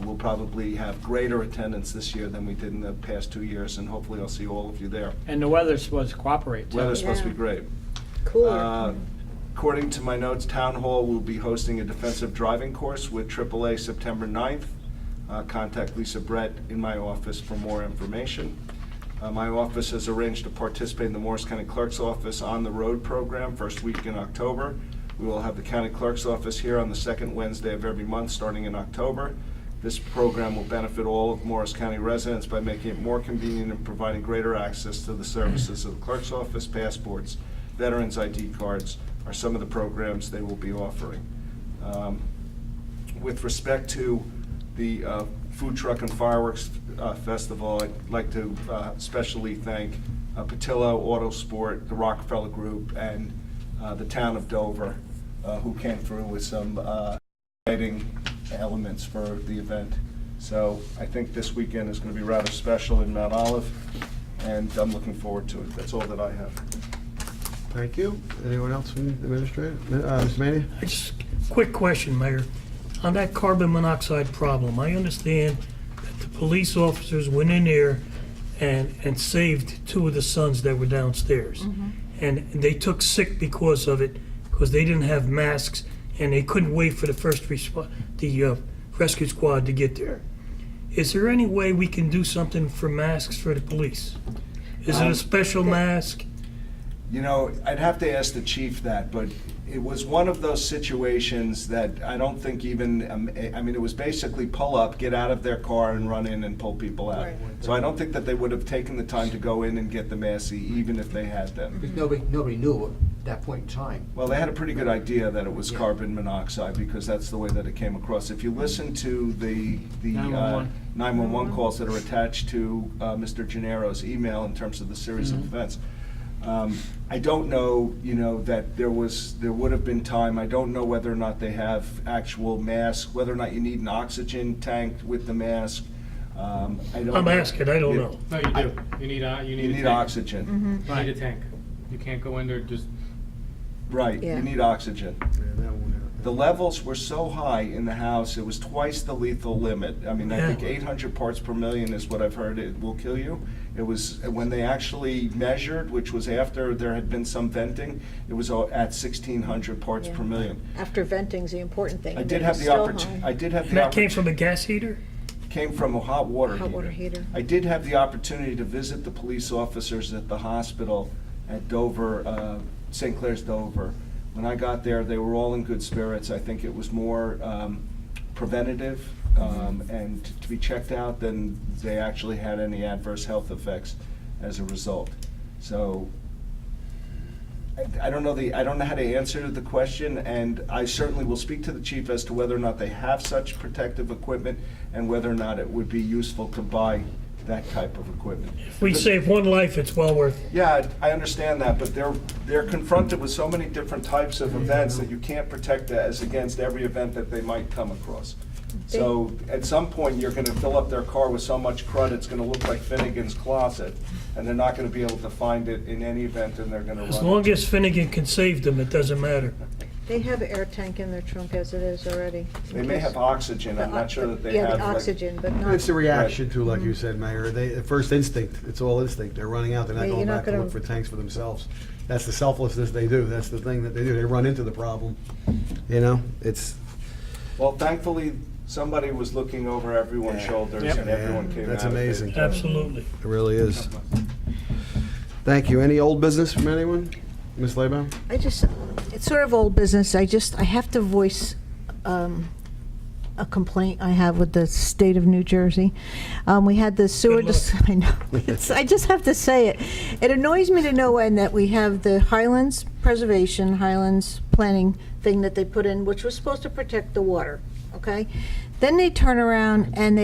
we'll probably have greater attendance this year than we did in the past 2 years, and hopefully I'll see all of you there. And the weather's supposed to cooperate, too. Weather's supposed to be great. Cooler. According to my notes, Town Hall will be hosting a defensive driving course with AAA September 9th. Contact Lisa Brett in my office for more information. My office has arranged to participate in the Morris County Clerk's Office On the Road program first week in October. We will have the County Clerk's Office here on the second Wednesday of every month starting in October. This program will benefit all of Morris County residents by making it more convenient and providing greater access to the services of the Clerk's Office. Passports, Veterans ID cards are some of the programs they will be offering. With respect to the Food Truck and Fireworks Festival, I'd like to especially thank Patillo Autosport, the Rockefeller Group, and the town of Dover, who came through with some lighting elements for the event. So I think this weekend is going to be rather special in Mount Olive, and I'm looking forward to it. That's all that I have. Thank you. Anyone else from the administrator? Mr. Mania? Just quick question, Mayor. On that carbon monoxide problem, I understand that the police officers went in there and saved 2 of the sons that were downstairs. And they took sick because of it, because they didn't have masks, and they couldn't wait for the rescue squad to get there. Is there any way we can do something for masks for the police? Is it a special mask? You know, I'd have to ask the chief that, but it was one of those situations that I don't think even, I mean, it was basically pull up, get out of their car and run in and pull people out. So I don't think that they would have taken the time to go in and get the masks even if they had them. Because nobody knew at that point in time. Well, they had a pretty good idea that it was carbon monoxide, because that's the way that it came across. If you listen to the 911 calls that are attached to Mr. Gennaro's email in terms of the series of events, I don't know, you know, that there would have been time. I don't know whether or not they have actual masks, whether or not you need an oxygen tank with the mask. I'm asking, I don't know. No, you do. You need You need a tank. oxygen. You need a tank. You can't go in there just. Right, Yeah. you need oxygen. The levels were so high in the house, it was twice the lethal limit. I mean, I think 800 parts per million is what I've heard it will kill you. It was, when they actually measured, which was after there had been some venting, it was at 1,600 parts per million. After venting's the important thing. I and did then have it's the still opportunity, high. I did have And the that came opportunity. from a gas heater? Came from a hot water Hot water heater. I did have the opportunity to visit the police officers at the hospital at Dover, St. Clair's Dover. When I got there, they were all in good spirits. I think it was more preventative and to be checked out than they actually had any adverse health effects as a result. So I don't know how to answer the question, and I certainly will speak to the chief as to whether or not they have such protective equipment and whether or not it would be useful to buy that type of equipment. If we save one life, it's well worth it. Yeah, I understand that, but they're confronted with so many different types of events that you can't protect as against every event that they might come across. So at some point, you're gonna fill up their car with so much crud, it's gonna look like Finnegan's Closet, and they're not gonna be able to find it in any event, and they're gonna run. As long as Finnegan can save them, it doesn't matter. They have an air tank in their trunk as it is already. They may have oxygen, I'm not sure that they Yeah, have. the like- oxygen, but not. It's a reaction to, like you said, Mayor, the first instinct, it's all instinct. They're running out, they're not Yeah, going you're not back to gonna- look for tanks for themselves. That's the selflessness they do, that's the thing that they do, they run into the problem, you know, it's. Well, thankfully, somebody was looking over everyone's shoulders, and everyone came out. That's of it. amazing. Absolutely. It really is. Thank you. Any old business from anyone? Ms. Lebo? It's sort of old business. I have to voice a complaint I have with the state of New Jersey. We had the sewer, Good luck. I know. I just have to say it. It annoys me to no end that we have the Highlands Preservation, Highlands Planning thing that they put in, which was supposed to protect the water, okay? Then they turn around and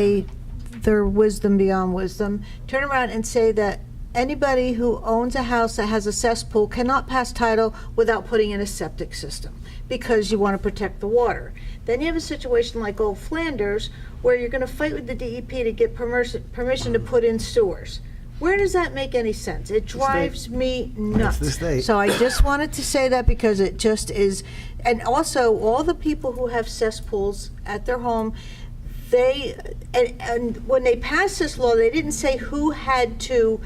their wisdom beyond wisdom, turn around and say that anybody who owns a house that has a cesspool cannot pass title without putting in a septic system because you want to protect the water. Then you have a situation like Old Flanders where you're going to fight with the DEP to get permission to put in sewers. Where does that make any sense? It drives me nuts. It's the state. So I just wanted to say that because it just is. And also, all the people who have cesspools at their home, and when they passed this law, they didn't say who had to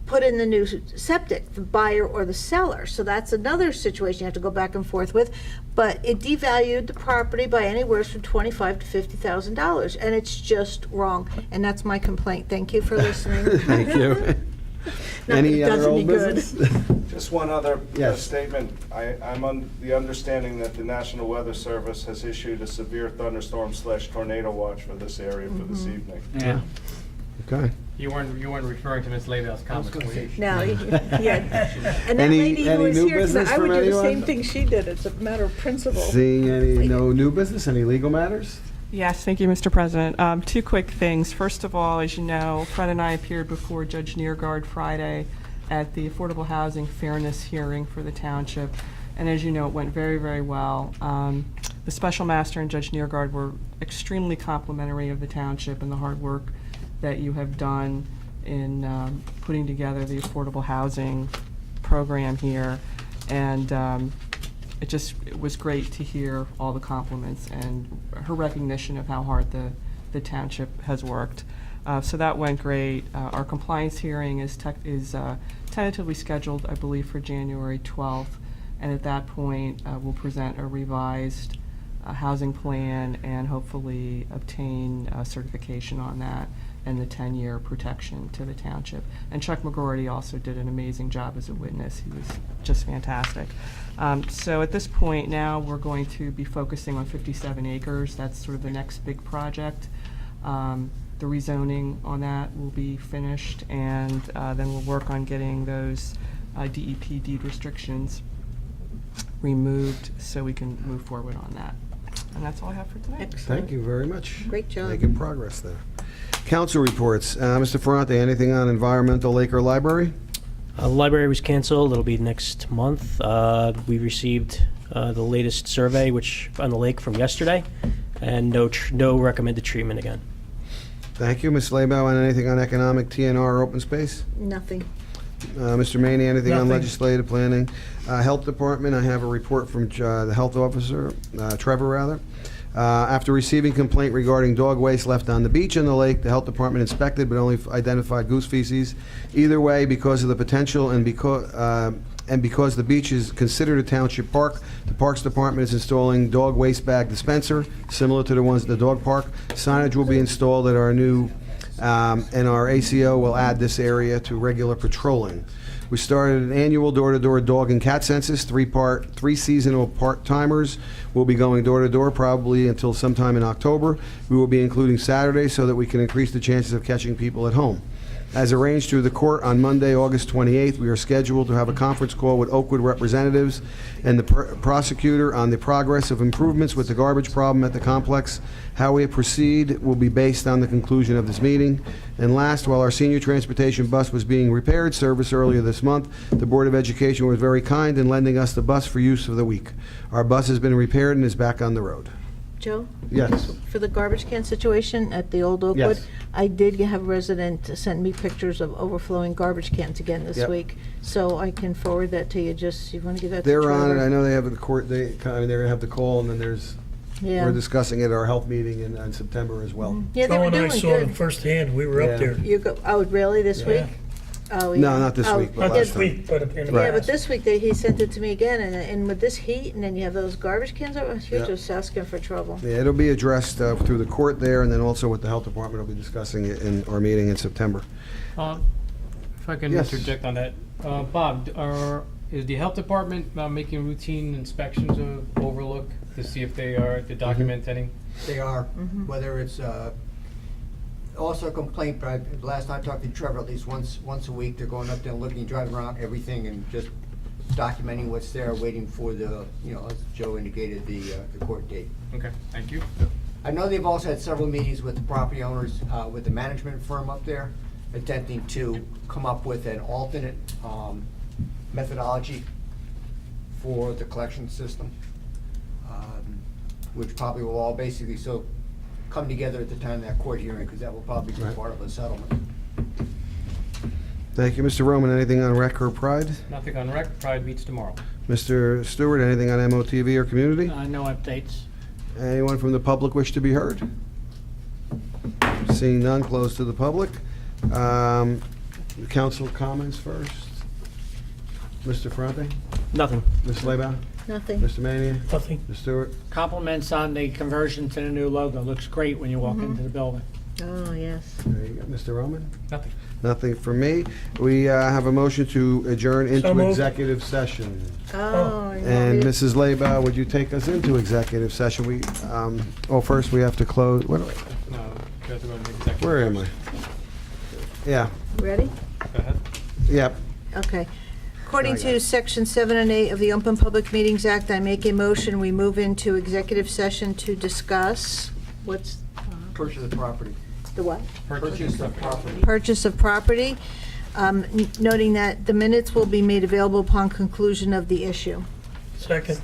put in the new septic, the buyer or the seller. So that's another situation you have to go back and forth with. But it devalued the property by anywhere from $25,000 to $50,000, and it's just wrong. And that's my complaint. Thank you for listening. Thank you. Not Any that it does other any old good. business? Just one other Yes. statement. I'm on the understanding that the National Weather Service has issued a severe thunderstorm/tornado watch for this area for this evening. Yeah. Okay. You weren't referring to Ms. Lavel's comments, were you? No, yeah. And that Any- lady who any was new here tonight, business I would from do the same anyone? thing she did. It's a matter of principle. Seeing no new business, any legal matters? Yes, thank you, Mr. President. Two quick things. First of all, as you know, Fred and I appeared before Judge Neergard Friday at the Affordable Housing Fairness hearing for the township, and as you know, it went very, very well. The Special Master and Judge Neergard were extremely complimentary of the township and the hard work that you have done in putting together the affordable housing program here, and it was great to hear all the compliments and her recognition of how hard the township has worked. So that went great. Our compliance hearing is tentatively scheduled, I believe, for January 12th, and at that point, we'll present a revised housing plan and hopefully obtain certification on that and the 10-year protection to the township. And Chuck McGroarty also did an amazing job as a witness. He was just fantastic. So at this point now, we're going to be focusing on 57 acres. That's sort of the next big project. The rezoning on that will be finished, and then we'll work on getting those DEP deed restrictions removed so we can move forward on that. And that's all I have for tonight. Thank you very much. Great job. Making progress there. Council reports. Mr. Ferrante, anything on Environmental Lake or Library? The library was canceled. It'll be next month. We received the latest survey, which on the lake from yesterday, and no recommended treatment again. Thank you. Ms. Lebo, and anything on Economic, TNR, or Open Space? Nothing. Mr. Maney, anything on Nothing. Legislative Planning? Health Department, I have a report from the Health Officer, Trevor, rather. After receiving complaint regarding dog waste left on the beach and the lake, the Health Department inspected but only identified goose feces. Either way, because of the potential and because the beach is considered a township park, the Parks Department is installing dog waste bag dispenser, similar to the ones at the dog park. Signage will be installed at our new, and our ACO will add this area to regular patrolling. We started an annual door-to-door dog and cat census. Three seasonal part-timers will be going door-to-door probably until sometime in October. We will be including Saturdays so that we can increase the chances of catching people at home. As arranged through the court on Monday, August 28th, we are scheduled to have a conference call with Oakwood representatives and the prosecutor on the progress of improvements with the garbage problem at the complex. How we proceed will be based on the conclusion of this meeting. And last, while our senior transportation bus was being repaired service earlier this month, the Board of Education was very kind in lending us the bus for use for the week. Our bus has been repaired and is back on the road. Joe? Yes. For the garbage can situation at the old Oakwood, Yes. I did have a resident send me pictures of overflowing garbage cans again this Yep. week. So I can forward that to you, just, you want to give that to They're Trevor? on it. I know they have the court, they're gonna have the call, and then there's, Yeah. we're discussing it at our health meeting in September as well. Yeah, they Joe were and I doing saw them good. firsthand, we were Yeah. up there. You go, oh, really, this Yeah. week? Oh, yeah. No, not this Oh, week, but Not last this time. week, but in the Yeah, but past. this week, he sent it to me again, and with this heat, and then you have those garbage cans, you're Yeah. just asking for trouble. Yeah, it'll be addressed through the court there, and then also with the health department, we'll be discussing it in our meeting in September. If I can Yes. interject on that. Bob, is the health department making routine inspections of Overlook to see if they are, to document any? They are, whether it's also a complaint, but last time I talked to Trevor, at least once a week, they're going up there and looking, driving around everything and just documenting what's there, waiting for the, as Joe indicated, the court date. Okay, thank you. I know they've also had several meetings with the property owners, with the management firm up there, attempting to come up with an alternate methodology for the collection system, which probably will all basically come together at the time of that court hearing, because that will probably be Right. part of a settlement. Thank you, Mr. Roman. Anything on rec or pride? Nothing on rec, Pride meets tomorrow. Mr. Stewart, anything on MOTV or community? No updates. Anyone from the public wish to be heard? Seeing none, close to the public. Council comments first. Mr. Ferrante? Nothing. Ms. Leybow? Nothing. Mr. Mania? Nothing. Mr. Stewart? Compliments on the conversion to the new logo. Looks great when you walk into the building. Oh, yes. There you go. Mr. Roman? Nothing. Nothing from me. We have a motion to adjourn So into moved. executive session. Oh, you want And me to- Mrs. Leybow, would you take us into executive session? First we have to close, No, you have to go into executive. where am I? Yeah, Ready? Go ahead. yep. Okay. According to Section 7 and 8 of the Open Public Meetings Act, I make a motion, we move into executive session to discuss, what's Purchase of property. the what? Purchase of property. Purchase of property, noting that the minutes will be made available upon conclusion of the issue. Second.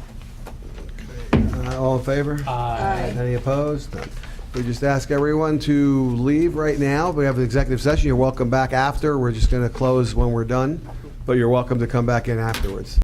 All in favor? Aye. Any opposed? None. We just ask everyone to leave right now. We have an executive session. You're welcome back after. We're just going to close when we're done, but you're welcome to come back in afterwards.